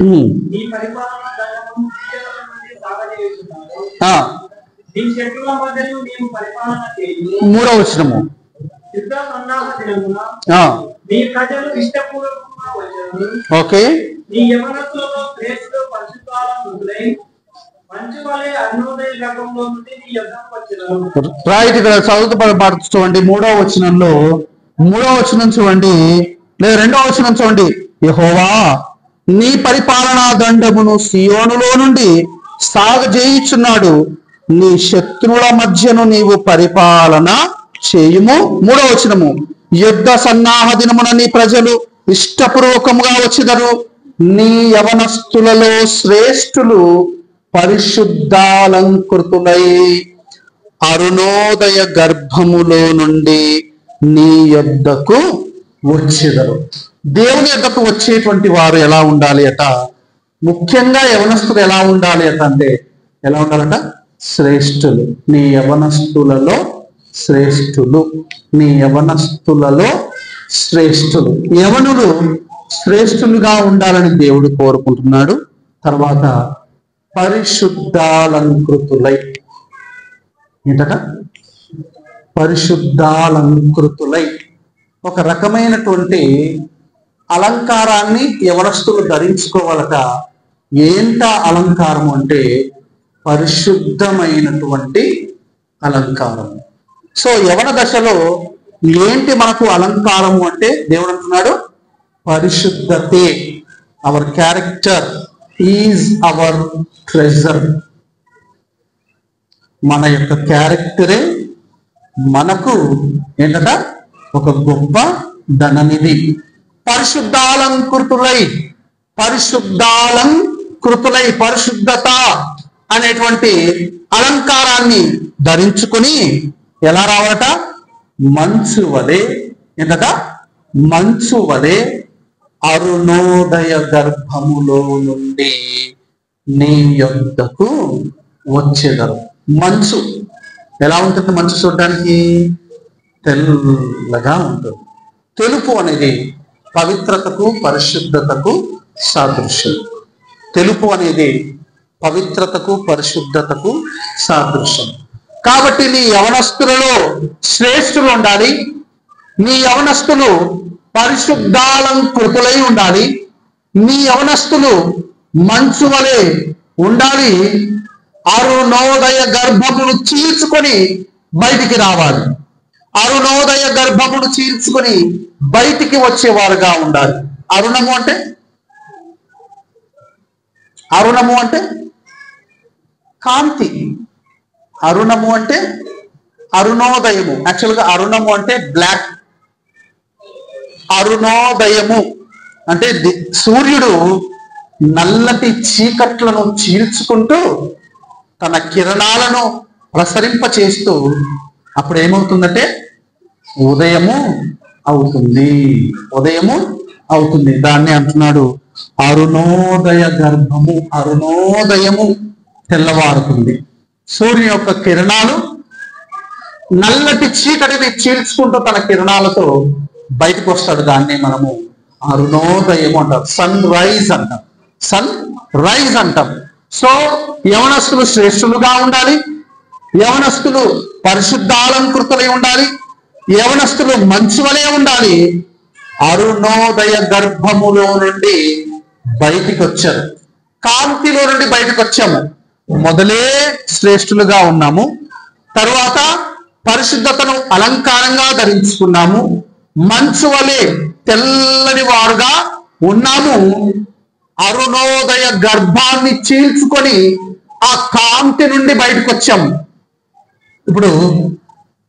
నీ పరిపాలన దండము తీయల నుండి సాగజేయుచున్నారు. ఆ, నీ శత్రువుల మధ్యను నీవు పరిపాలన చేయి. 3వ వచనము. యుద్ధ సన్నాహ దినమున ఆ, నీ ప్రజలు ఇష్టపూర్వకంగా వచ్చారు. ఓకే. నీ యవనస్తులలో శ్రేష్ఠులు పరిశుద్ధాలై మంచు వలె అరుణోదయ గర్భంలో నుండి నీ యుద్ధం వచ్చారు. రైట్. ఇక్కడ చదువుతూ చూడండి 3వ వచనంలో 3వ వచనం చూడండి, లేదా 2వ వచనం చూడండి. యెహోవా నీ పరిపాలనా దండమును సియోనులో నుండి సాగజేయుచున్నాడు, నీ శత్రువుల మధ్యను నీవు పరిపాలన చేయుము. 3వ వచనము. యుద్ధ సన్నాహ దినమున నీ ప్రజలు ఇష్టపూర్వకముగా వచ్చిదరు, నీ యవనస్తులలో శ్రేష్ఠులు పరిశుద్ధాలంకృతులై అరుణోదయ గర్భములో నుండి నీ యొద్దకు వచ్చేదరు. దేవుని యొద్దకు వచ్చేటువంటి వారు ఎలా ఉండాలి అట? ముఖ్యంగా యవనస్తులు ఎలా ఉండాలి అట అంటే ఎలా ఉండాలట? శ్రేష్ఠులు. నీ యవనస్తులలో శ్రేష్ఠులు. నీ యవనస్తులలో శ్రేష్ఠులు. యవనులు శ్రేష్ఠులుగా ఉండాలని దేవుడు కోరుకుంటున్నాడు. తర్వాత పరిశుద్ధాలంకృతులై, ఏంటట? పరిశుద్ధాలంకృతులై ఒక రకమైనటువంటి అలంకారాన్ని యవనస్తులు ధరించుకోవాలట. ఏంట అలంకారం అంటే పరిశుద్ధమైనటువంటి అలంకారం. సో యవన దశలో ఏంటి మనకు అలంకారము అంటే దేవుడు అంటున్నాడు పరిశుద్ధతే. Our character is our treasure. మన యొక్క క్యారెక్టరే మనకు ఏంటట? ఒక గొప్ప ధననిధి. పరిశుద్ధాలంకృతులై, పరిశుద్ధాలంకృతులై, పరిశుద్ధత అనేటువంటి అలంకారాన్ని ధరించుకుని ఎలా రావాలట? మంచు వలె, ఏంటట? మంచు వలె అరుణోదయ గర్భములో నుండి నీ యొద్దకు వచ్చేదరు. మంచు ఎలా ఉంటుంది? మంచు చూడడానికి తెల్లగా ఉంటుంది. తెలుపు అనేది పవిత్రతకు పరిశుద్ధతకు సాదృశ్యం. తెలుపు అనేది పవిత్రతకు పరిశుద్ధతకు సాదృశ్యం. కాబట్టి నీ యవనస్తులలో శ్రేష్ఠులు ఉండాలి. నీ యవనస్తులు పరిశుద్ధాలంకృతులై ఉండాలి. నీ యవనస్తులు మంచు వలె ఉండాలి. అరుణోదయ గర్భమును చీల్చుకొని బయటికి రావాలి. అరుణోదయ గర్భమును చీల్చుకొని బయటికి వచ్చేవారుగా ఉండాలి. అరుణము అంటే కాంతి. అరుణము అంటే అరుణోదయము. యాక్చువల్గా అరుణము అంటే బ్లాక్. అరుణోదయము అంటే సూర్యుడు నల్లటి చీకట్లను చీల్చుకుంటూ తన కిరణాలను ప్రసరింప చేస్తూ అప్పుడు ఏమవుతుందంటే ఉదయము అవుతుంది. ఉదయము అవుతుంది. దాన్ని అంటున్నాడు అరుణోదయ గర్భము. అరుణోదయము తెల్లవారుతుంది. సూర్యుని యొక్క కిరణాలు నల్లటి చీకటిని చీల్చుకుంటూ తన కిరణాలతో బయటకు వస్తాడు. దాన్ని మనము అరుణోదయం అంటాం. సన్ రైజ్ అంటాం. సన్ రైజ్ అంటాం. సో యవనస్తులు శ్రేష్ఠులుగా ఉండాలి. యవనస్తులు పరిశుద్ధాలంకృతులై ఉండాలి. యవనస్తులు మంచు వలె ఉండాలి. అరుణోదయ గర్భములో నుండి బయటికి వచ్చారు. కాంతిలో నుండి బయటకు వచ్చాము. మొదలే శ్రేష్ఠులుగా ఉన్నాము. తరువాత పరిశుద్ధతను అలంకారంగా ధరించుకున్నాము. మంచు వలె తెల్లని వారుగా ఉన్నాము. అరుణోదయ గర్భాన్ని చీల్చుకొని ఆ కాంతి నుండి బయటకు వచ్చాము. ఇప్పుడు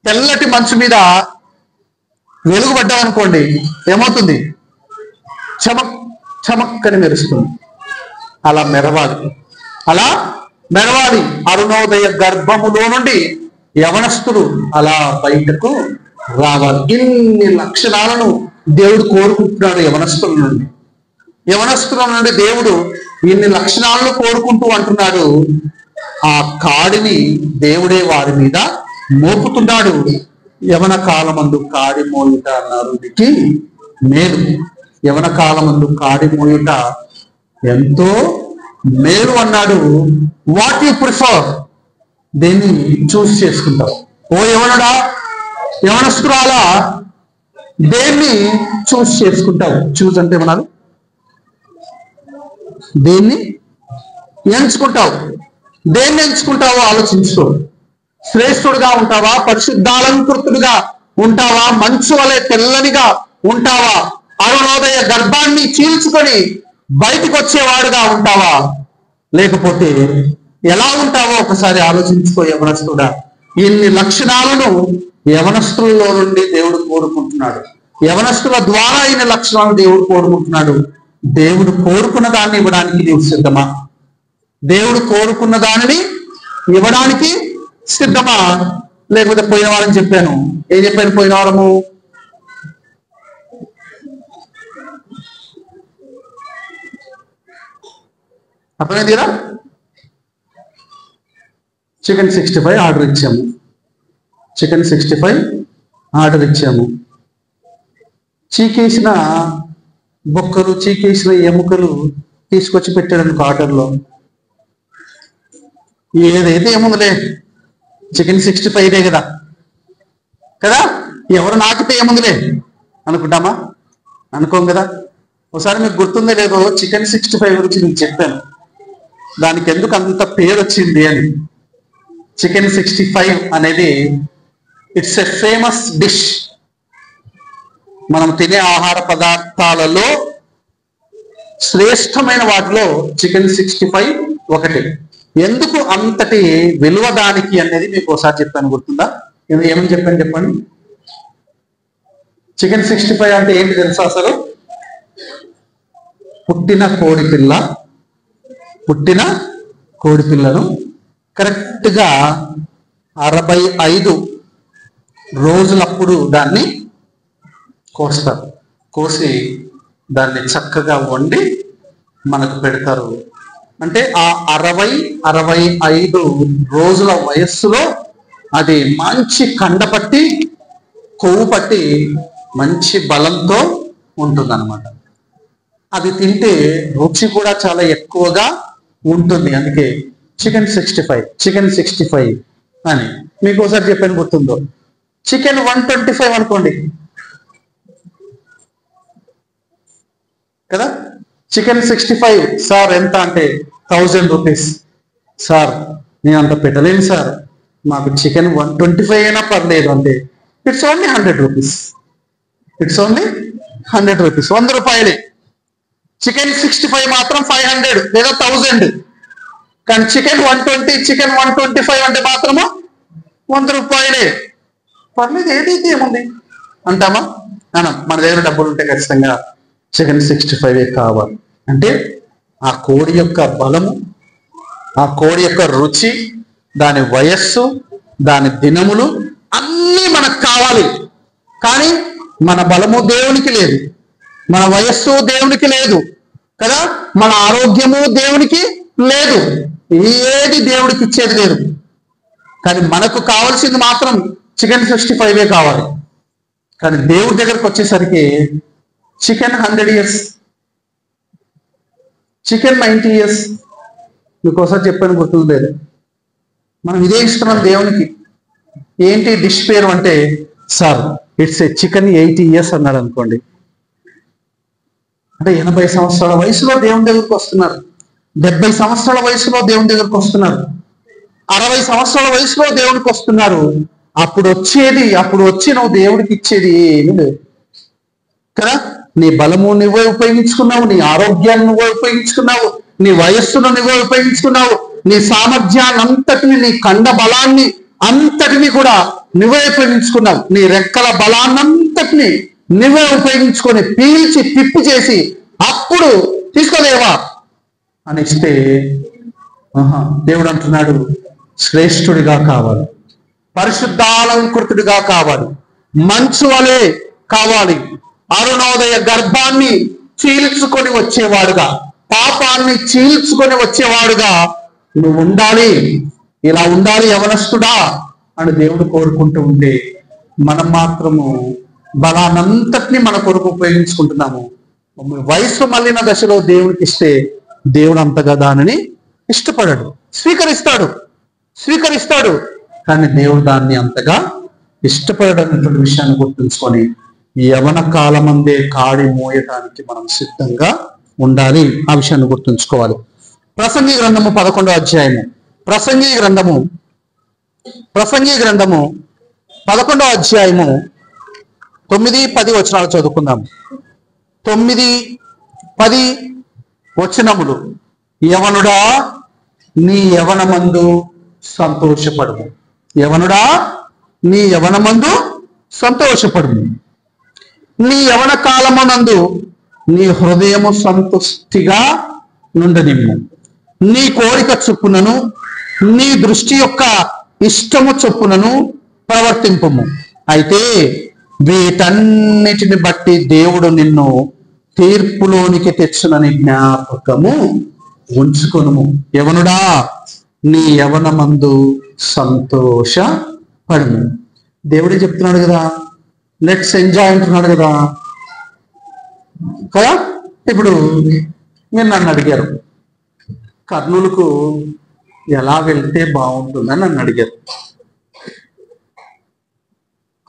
తెల్లటి మంచు మీద వెలుగు పడ్డామనుకోండి, ఏమవుతుంది? చమక్ చమక్కని మెరుస్తుంది. అలా మెరవాలి. అలా మెరవాలి. అరుణోదయ గర్భములో నుండి యవనస్తులు అలా బయటకు రావాలి. ఇన్ని లక్షణాలను దేవుడు కోరుకుంటున్నాడు యవనస్తుల నుండి. యవనస్తుల నుండి దేవుడు ఇన్ని లక్షణాలను కోరుకుంటూ అంటున్నాడు. ఆ కాడిని దేవుడే వారి మీద మోపుతున్నాడు. యవన కాలమందు కాడి మోయుట నరుడికి మేలు. యవన కాలమందు కాడి మోయుట ఎంతో మేలు అన్నాడు. వాట్ యు ప్రిఫర్, దేన్ని చూస్ చేసుకుంటావు? ఓ యవనుడా, యవనస్తురాలా, దేన్ని చూస్ చేసుకుంటావు? చూస్ అంటే ఏమన్నారు? దేన్ని ఎంచుకుంటావు? దేన్ని ఎంచుకుంటావో ఆలోచించుకో. శ్రేష్ఠుడుగా ఉంటావా? పరిశుద్ధాలంకృతుడుగా ఉంటావా? మంచు వలె తెల్లనిగా ఉంటావా? అరుణోదయ గర్భాన్ని చీల్చుకొని బయటికి వచ్చేవాడుగా ఉంటావా? లేకపోతే ఎలా ఉంటావో ఒకసారి ఆలోచించుకో యవనస్తుడా. ఇన్ని లక్షణాలను యవనస్తులలో నుండి దేవుడు కోరుకుంటున్నాడు. యవనస్తుల ద్వారా ఇన్ని లక్షణాలను దేవుడు కోరుకుంటున్నాడు. దేవుడు కోరుకున్న దాన్ని ఇవ్వడానికి నీవు సిద్ధమా? దేవుడు కోరుకున్న దానిని ఇవ్వడానికి సిద్ధమా? లేకపోతే పోయిన వారం చెప్పాను. ఏం చెప్పాను పోయిన వారము? అర్థమైందిరా? చికెన్ 65 ఆర్డర్ ఇచ్చాము. చికెన్ 65 ఆర్డర్ ఇచ్చాము. చీకేసిన బొక్కలు, చీకేసిన ఎముకలు తీసుకొచ్చి పెట్టాడు అనుకో ఆర్డర్లో. ఏదైతే ఏముందిలే, చికెన్ 65 కదా కదా, ఎవరు నాకితే ఏముందిలే అనుకుంటామా? అనుకోం కదా. ఒకసారి మీకు గుర్తుందో లేదో, చికెన్ 65 గురించి మీకు చెప్పాను. దానికి ఎందుకు అంత పేరు వచ్చింది అని. చికెన్ 65 అనేది ఇట్స్ ఎ ఫేమస్ డిష్. మనం తినే ఆహార పదార్థాలలో శ్రేష్టమైన వాటిలో చికెన్ 65 ఒకటి. ఎందుకు అంతటి విలువ దానికి అనేది మీకు ఒకసారి చెప్పాను, గుర్తుందా? ఏమని చెప్పాను చెప్పండి. చికెన్ 65 అంటే ఏంటి తెలుసా? అసలు పుట్టిన కోడిపిల్లను కరెక్ట్గా 65 రోజులప్పుడు దాన్ని కోస్తారు. కోసి దాన్ని చక్కగా వండి మనకు పెడతారు. అంటే ఆ 60-65 రోజుల వయస్సులో అది మంచి కండపట్టి, కొవ్వు పట్టి, మంచి బలంతో ఉంటుందన్నమాట. అది తింటే రుచి కూడా చాలా ఎక్కువగా ఉంటుంది. అందుకే చికెన్ 65 అని మీకు ఒకసారి చెప్పాను, గుర్తుందో? చికెన్ 125 అనుకోండి కదా. చికెన్ 65 సార్ ఎంత అంటే 1000 రూపీస్. సార్ నేను అంత పెట్టలేను సార్, మాకు చికెన్ 125 అయినా పర్లేదు అంటే it's only 100 rupees. It's only 100 rupees, 100 రూపాయలే. చికెన్ 65 మాత్రం 500 లేదా 1000. కానీ చికెన్ 120, చికెన్ 125 అంటే మాత్రము 100 రూపాయలే. పర్లేదు, ఏదైతే ఏముంది అంటామా? మన దగ్గర డబ్బులు ఉంటే ఖచ్చితంగా చికెన్ 65 కావాలి. అంటే ఆ కోడి యొక్క బలము, ఆ కోడి యొక్క రుచి, దాని వయస్సు, దాని దినములు అన్నీ మనకు కావాలి. కానీ మన బలము దేవునికి లేదు, మన వయస్సు దేవునికి లేదు కదా, మన ఆరోగ్యము దేవునికి లేదు, ఏది దేవుడికి ఇచ్చేది లేదు. కానీ మనకు కావాల్సింది మాత్రం చికెన్ 65 కావాలి. కానీ దేవుడి దగ్గరకు వచ్చేసరికి చికెన్ 100 years, చికెన్ 90 years. మీకు ఒకసారి చెప్పాను, గుర్తుంది లేదు? మనం ఇదే ఇస్తున్నాం దేవునికి. ఏంటి డిష్ పేరు అంటే, sir it's a chicken 80 years అన్నాడు అనుకోండి. అంటే 80 సంవత్సరాల వయసులో దేవుని దగ్గరకు వస్తున్నారు, 70 సంవత్సరాల వయసులో దేవుని దగ్గరకు వస్తున్నారు, 60 సంవత్సరాల వయసులో దేవుడికి వస్తున్నారు. అప్పుడు వచ్చి నువ్వు దేవుడికి ఇచ్చేది ఏమీ లేదు కదా. నీ బలము నువ్వే ఉపయోగించుకున్నావు, నీ ఆరోగ్యాన్ని నువ్వే ఉపయోగించుకున్నావు, నీ వయస్సును నువ్వే ఉపయోగించుకున్నావు, నీ సామర్థ్యాన్ని అంతటిని, నీ కండ బలాన్ని అంతటిని కూడా నువ్వే ఉపయోగించుకున్నావు, నీ రెక్కల బలాన్నంతటిని నువ్వే ఉపయోగించుకొని పీల్చి పిప్పి చేసి అప్పుడు తీసుకోలేవా అని ఇస్తే, దేవుడు అంటున్నాడు శ్రేష్ఠుడిగా కావాలి, పరిశుద్ధాలంకృతుడిగా కావాలి, మంచు వలె కావాలి, అరుణోదయ గర్భాన్ని చీల్చుకొని వచ్చేవాడుగా, పాపాన్ని చీల్చుకొని వచ్చేవాడుగా నువ్వు ఉండాలి. ఇలా ఉండాలి యవనస్తుడా అని దేవుడు కోరుకుంటూ ఉంటే, మనం మాత్రము బలానంతటిని మన కొరకు ఉపయోగించుకుంటున్నాము. వయసు మళ్ళిన దశలో దేవుడికి ఇస్తే దేవుడు అంతగా దానిని ఇష్టపడడు. స్వీకరిస్తాడు కానీ దేవుడు దాన్ని అంతగా ఇష్టపడనటువంటి విషయాన్ని గుర్తుంచుకొని యవన కాలమందే కాడి మోయటానికి మనం సిద్ధంగా ఉండాలి. ఆ విషయాన్ని గుర్తుంచుకోవాలి. ప్రసంగి గ్రంథము 11వ అధ్యాయము, ప్రసంగి గ్రంథము 11వ అధ్యాయము 9-10 వచనాలు చదువుకుందాం. 9-10 వచనములు. యవనుడా నీ యవనమందు సంతోషపడుము, యవనుడా నీ యవనమందు సంతోషపడుము, నీ యవన కాలమునందు నీ హృదయము సంతుష్టిగా నుండనిమ్ము, నీ కోరిక చొప్పునను నీ దృష్టి యొక్క ఇష్టము చొప్పునను ప్రవర్తింపుము. అయితే వీటన్నిటిని బట్టి దేవుడు నిన్ను తీర్పులోనికి తెచ్చునని జ్ఞాపకము ఉంచుకొనుము. యవనుడా నీ యవనమందు సంతోషపడుము. దేవుడే చెప్తున్నాడు కదా, లెట్స్ ఎంజాయ్ అంటున్నాడు కదా. ఇప్పుడు మీరు నన్ను అడిగారు, కర్నూలుకు ఎలా వెళ్తే బాగుంటుందని నన్ను అడిగారు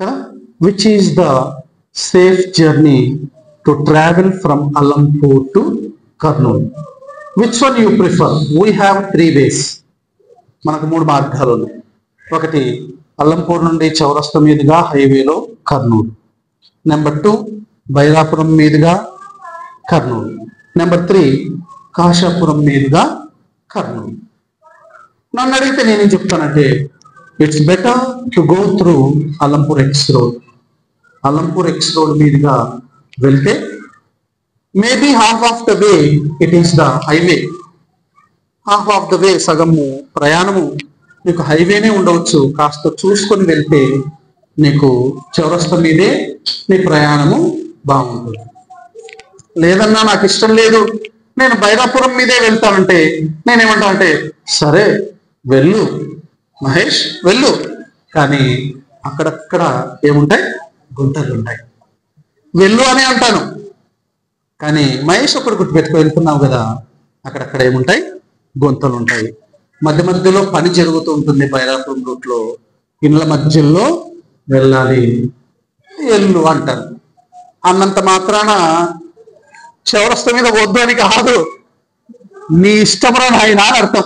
కదా. Which is the safe journey to travel from Alampur to Kurnool? Which one you prefer? We have 3 ways. మనకు 3 మార్గాలు ఉన్నాయి. ఒకటి అల్లంపూర్ నుండి చౌరస్తా మీదుగా హైవేలో కర్నూలు. నెంబర్ 2 బైరాపురం మీదుగా కర్నూలు. నెంబర్ 3 కాశాపురం మీదుగా కర్నూలు. నన్ను అడిగితే నేనేం చెప్తానంటే, it's better to go through Allampur X road. Allampur X road మీదుగా వెళ్తే maybe half of the way it is the highway. Half of the way, సగము ప్రయాణము నీకు హైవేనే ఉండవచ్చు. కాస్త చూసుకొని వెళ్తే నీకు చౌరస్తా మీదే నీ ప్రయాణము బాగుంటుంది. లేదన్నా నాకు ఇష్టం లేదు, నేను బైరాపురం మీదే వెళ్తానంటే నేనేమంటానంటే, సరే వెళ్ళు మహేష్ వెళ్ళు, కానీ అక్కడక్కడ ఏముంటాయి? గుంటలు ఉంటాయి. వెళ్ళు అనే అంటాను, కానీ మహేష్ ఒకటి గుర్తుపెట్టుకు వెళ్తున్నావు కదా, అక్కడక్కడ ఏముంటాయి? గుంతలు ఉంటాయి. మధ్య మధ్యలో పని జరుగుతూ ఉంటుంది. బైరాపురం రూట్లో ఇళ్ళ మధ్యలో వెళ్ళాలి, వెళ్ళు అంటారు. అన్నంత మాత్రాన చౌరస్తా మీద వద్దు అని కాదు, నీ ఇష్టంరా నాయనా అని అర్థం.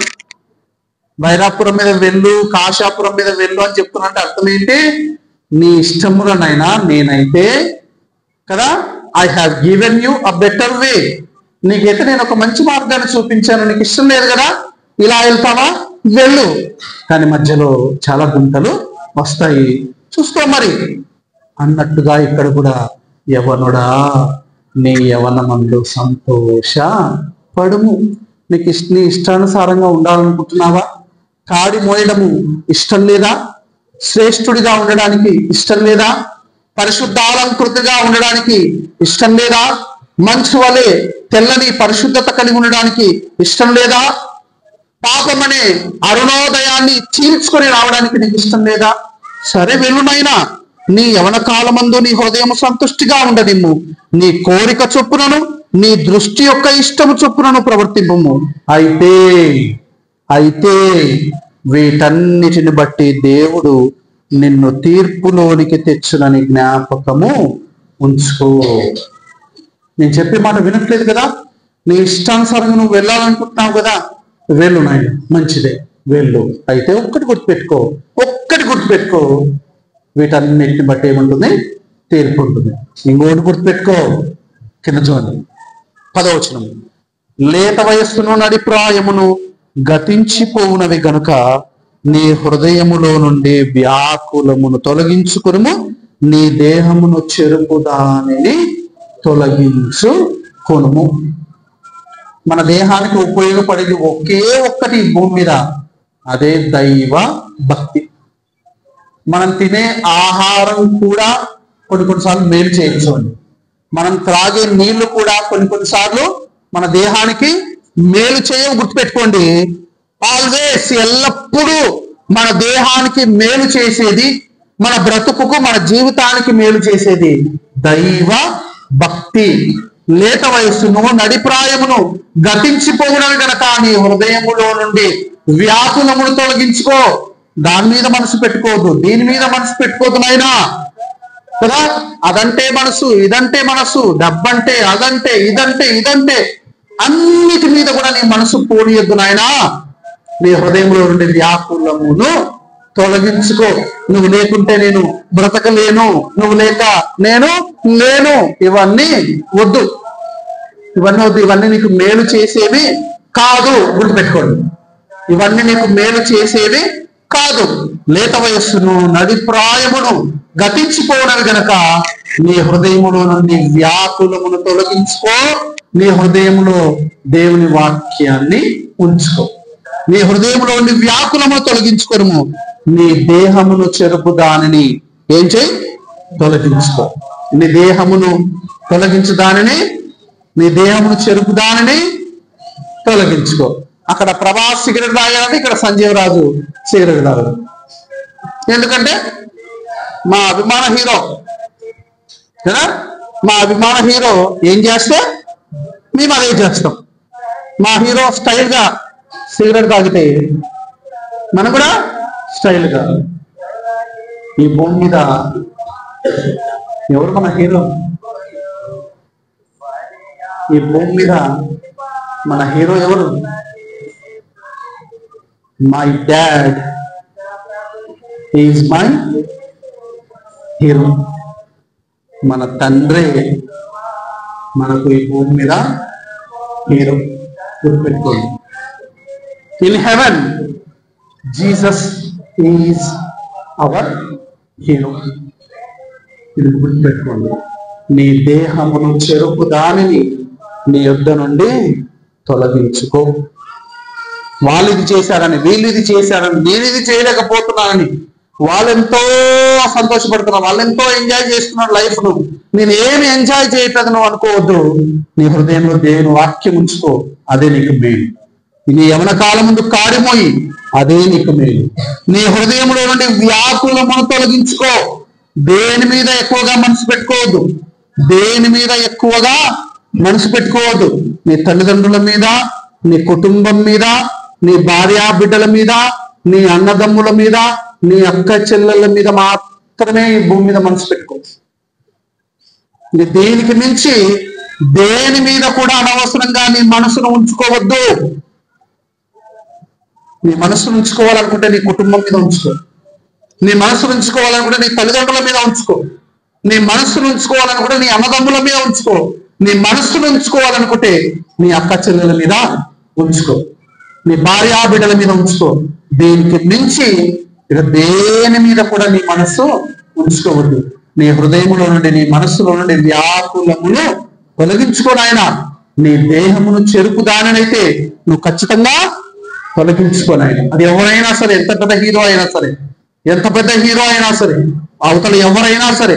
బైరాపురం మీద వెళ్ళు, కాశాపురం మీద వెళ్ళు అని చెప్తున్నా అంటే అర్థం ఏంటి? నీ ఇష్టమురా నాయనా, నేనైతే కదా I have given you a better way. నీకైతే నేను ఒక మంచి మార్గాన్ని చూపించాను, నీకు ఇష్టం లేదు కదా, ఇలా వెళ్తావా, వెళ్ళు, కానీ మధ్యలో చాలా గుంటలు వస్తాయి, చూసుకో మరి అన్నట్టుగా ఇక్కడ కూడా యవనుడా నీ యవనమందు సంతోష పడుము. నీకు నీ ఇష్టానుసారంగా ఉండాలనుకుంటున్నావా? కాడి మోయడము ఇష్టం లేదా? శ్రేష్ఠుడిగా ఉండడానికి ఇష్టం లేదా? పరిశుద్ధాలంకృతిగా ఉండడానికి ఇష్టం లేదా? మంచు వలె తెల్లని పరిశుద్ధత కలిగి ఉండడానికి ఇష్టం లేదా? పాపమనే అరుణోదయాన్ని చీల్చుకొని రావడానికి నీకు ఇష్టం లేదా? సరే వెలునైనా నీ యవన కాలమందు నీ హృదయం సంతుష్టిగా ఉండనిమ్ము, నీ కోరిక చొప్పునను నీ దృష్టి యొక్క ఇష్టము చొప్పునను ప్రవర్తింపము. అయితే వీటన్నిటిని బట్టి దేవుడు నిన్ను తీర్పులోనికి తెచ్చునని జ్ఞాపకము ఉంచుకో. నేను చెప్పే మాట వినట్లేదు కదా, నీ ఇష్టానుసారంగా నువ్వు వెళ్ళాలనుకుంటున్నావు కదా, వెళ్ళు నాయన, మంచిదే వెళ్ళు. అయితే ఒక్కటి గుర్తుపెట్టుకో, వీటన్నిటిని బట్టి ఏముంటుంది? తీర్పు ఉంటుంది. ఇంకోటి గుర్తుపెట్టుకో, కింద చూడండి 10వ వచనం. లేత వయస్సును నడిప్రాయమును గతించిపోవునవి గనుక నీ హృదయములో నుండి వ్యాకులమును తొలగించుకును, నీ దేహమును చెరుపు దానిని తొలగించుకొనుము. మన దేహానికి ఉపయోగపడేది ఒకే ఒక్కటి భూమి మీద, అదే దైవ భక్తి. మనం తినే ఆహారం కూడా కొన్నిసార్లు మేలు చేయించండి. మనం త్రాగే నీళ్లు కూడా కొన్నిసార్లు మన దేహానికి మేలు చేయవు. గుర్తుపెట్టుకోండి, ఆల్వేస్, ఎల్లప్పుడూ మన దేహానికి మేలు చేసేది, మన బ్రతుకుకు మన జీవితానికి మేలు చేసేది దైవ భక్తి. లేత వయస్సును నడిప్రాయమును గతించిపోవడం గనక నీ హృదయములో నుండి వ్యాకులమును తొలగించుకో. దాని మీద మనసు పెట్టుకోవద్దు, దీని మీద మనసు పెట్టుకోవద్దు నాయనా కదా. అదంటే మనసు, ఇదంటే మనసు, డబ్బంటే అదంటే ఇదంటే అన్నిటి మీద కూడా నీ మనసు పోనీయద్దు నాయనా. నీ హృదయంలో నుండి వ్యాకులమును తొలగించుకో. నువ్వు లేకుంటే నేను బ్రతకలేను, నువ్వు లేక నేను లేను, ఇవన్నీ వద్దు, ఇవన్నీ నీకు మేలు చేసేవి కాదు. గుర్తుపెట్టుకోండి, ఇవన్నీ నీకు మేలు చేసేవి కాదు. లేత వయస్సును నడిప్రాయమును గతించిపోవడం గనక నీ హృదయములో నుండి వ్యాకులమును తొలగించుకో. నీ హృదయంలో దేవుని వాక్యాన్ని ఉంచుకో. నీ హృదయంలో నుండి వ్యాకులమును తొలగించుకోము. నీ దేహమును చెరుపు దానిని ఏం చేయి? తొలగించుకో. నీ దేహమును తొలగించు దానిని, నీ దేహమును చెరుపు దానిని తొలగించుకో. అక్కడ ప్రభాస్ సిగరెట్ తాగాలంటే ఇక్కడ సంజీవరాజు సిగరెట్ తాగదు. ఎందుకంటే మా అభిమాన హీరో కదా, మా అభిమాన హీరో ఏం చేస్తే మేము అదే చేస్తాం. మా హీరో స్టైల్ గా సిగరెట్ తాగితే మనం కూడా స్టైల్ గా. ఈ భూమి మీద ఎవరు మన హీరో? ఈ భూమి మీద మన హీరో ఎవరు? My dad is my hero. మన తండ్రే మనకు ఈ భూమి మీద హీరో. గుర్తుపెట్టుకోండి, in heaven Jesus is our hero. ఇది గుర్తుపెట్టుకోండి. నీ దేహమును చెరుపు దానిని నీ యొద్ద నుండి తొలగించుకో. వాళ్ళు ఇది చేశారని, వీళ్ళు ఇది చేశారని, నేను ఇది చేయలేకపోతున్నానని వాళ్ళెంతో సంతోషపడుతున్నారు, వాళ్ళెంతో ఎంజాయ్ చేస్తున్నారు లైఫ్ ను. నేను ఏమి ఎంజాయ్ చేయట్లేదు నువ్వు అనుకోవద్దు. నీ హృదయంలో దేవుని వాక్యం ఉంచుకో, అదే నీకు మేలు. నీ యవన కాలం ముందు కాడిమోయి, అదే నీకు మేలు. నీ హృదయంలో నుండి వ్యాకులమును తొలగించుకో. దేని మీద ఎక్కువగా మనసు పెట్టుకోవద్దు, దేని మీద ఎక్కువగా మనసు పెట్టుకోవద్దు. నీ తల్లిదండ్రుల మీద, నీ కుటుంబం మీద, నీ భార్యా బిడ్డల మీద, నీ అన్నదమ్ముల మీద, నీ అక్క చెల్లెళ్ళ మీద మాత్రమే ఈ భూమి మీద మనసు పెట్టుకో. దేనికి మించి దేని మీద కూడా అనవసరంగా నీ మనసును ఉంచుకోవద్దు. నీ మనసును ఉంచుకోవాలనుకుంటే నీ కుటుంబం మీద ఉంచుకో. నీ మనసును ఉంచుకోవాలనుకుంటే నీ తల్లిదండ్రుల మీద ఉంచుకో. నీ మనసును ఉంచుకోవాలనుకుంటే నీ అన్నదమ్ముల మీద ఉంచుకో. నీ మనస్సును ఉంచుకోవాలనుకుంటే నీ అక్క చెల్లెల మీద ఉంచుకో. నీ భార్యా బిడ్డల మీద ఉంచుకో. దీనికి మించి ఇక దేని మీద కూడా నీ మనస్సు ఉంచుకోవద్దు. నీ హృదయములో నుండి, నీ మనస్సులో నుండి వ్యాకులమును తొలగించుకోనాయన. నీ దేహమును చెరుపు దానినైతే నువ్వు ఖచ్చితంగా తొలగించుకోనాయన. అది ఎవరైనా సరే, ఎంత పెద్ద హీరో అయినా సరే, ఎంత పెద్ద హీరో అయినా సరే, అవతల ఎవరైనా సరే,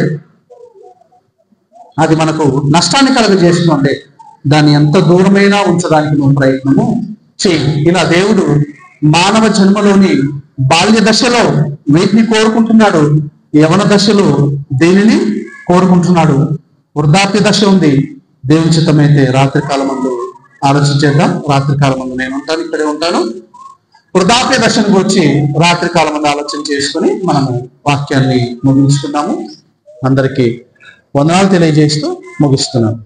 అది మనకు నష్టాన్ని కలుగజేస్తుందంటే దాన్ని ఎంత దూరమైనా ఉంచడానికి నువ్వు ప్రయత్నము చేయి. ఇలా దేవుడు మానవ జన్మలోని బాల్య దశలో వీటిని కోరుకుంటున్నాడు, యవన దశలో దేనిని కోరుకుంటున్నాడు. వృద్ధాప్య దశ ఉంది. దేవుని చిత్తమైతే రాత్రికాలం ముందు ఆలోచించేద్దాం. రాత్రికాలం ముందు నేను ఉంటాను, ఇక్కడే ఉంటాను. వృద్ధాప్య దశను గురించి రాత్రికాలం ముందు ఆలోచన చేసుకుని మనము వాక్యాన్ని ముగించుకున్నాము. అందరికీ వందనాలు తెలియజేస్తూ ముగిస్తున్నాను.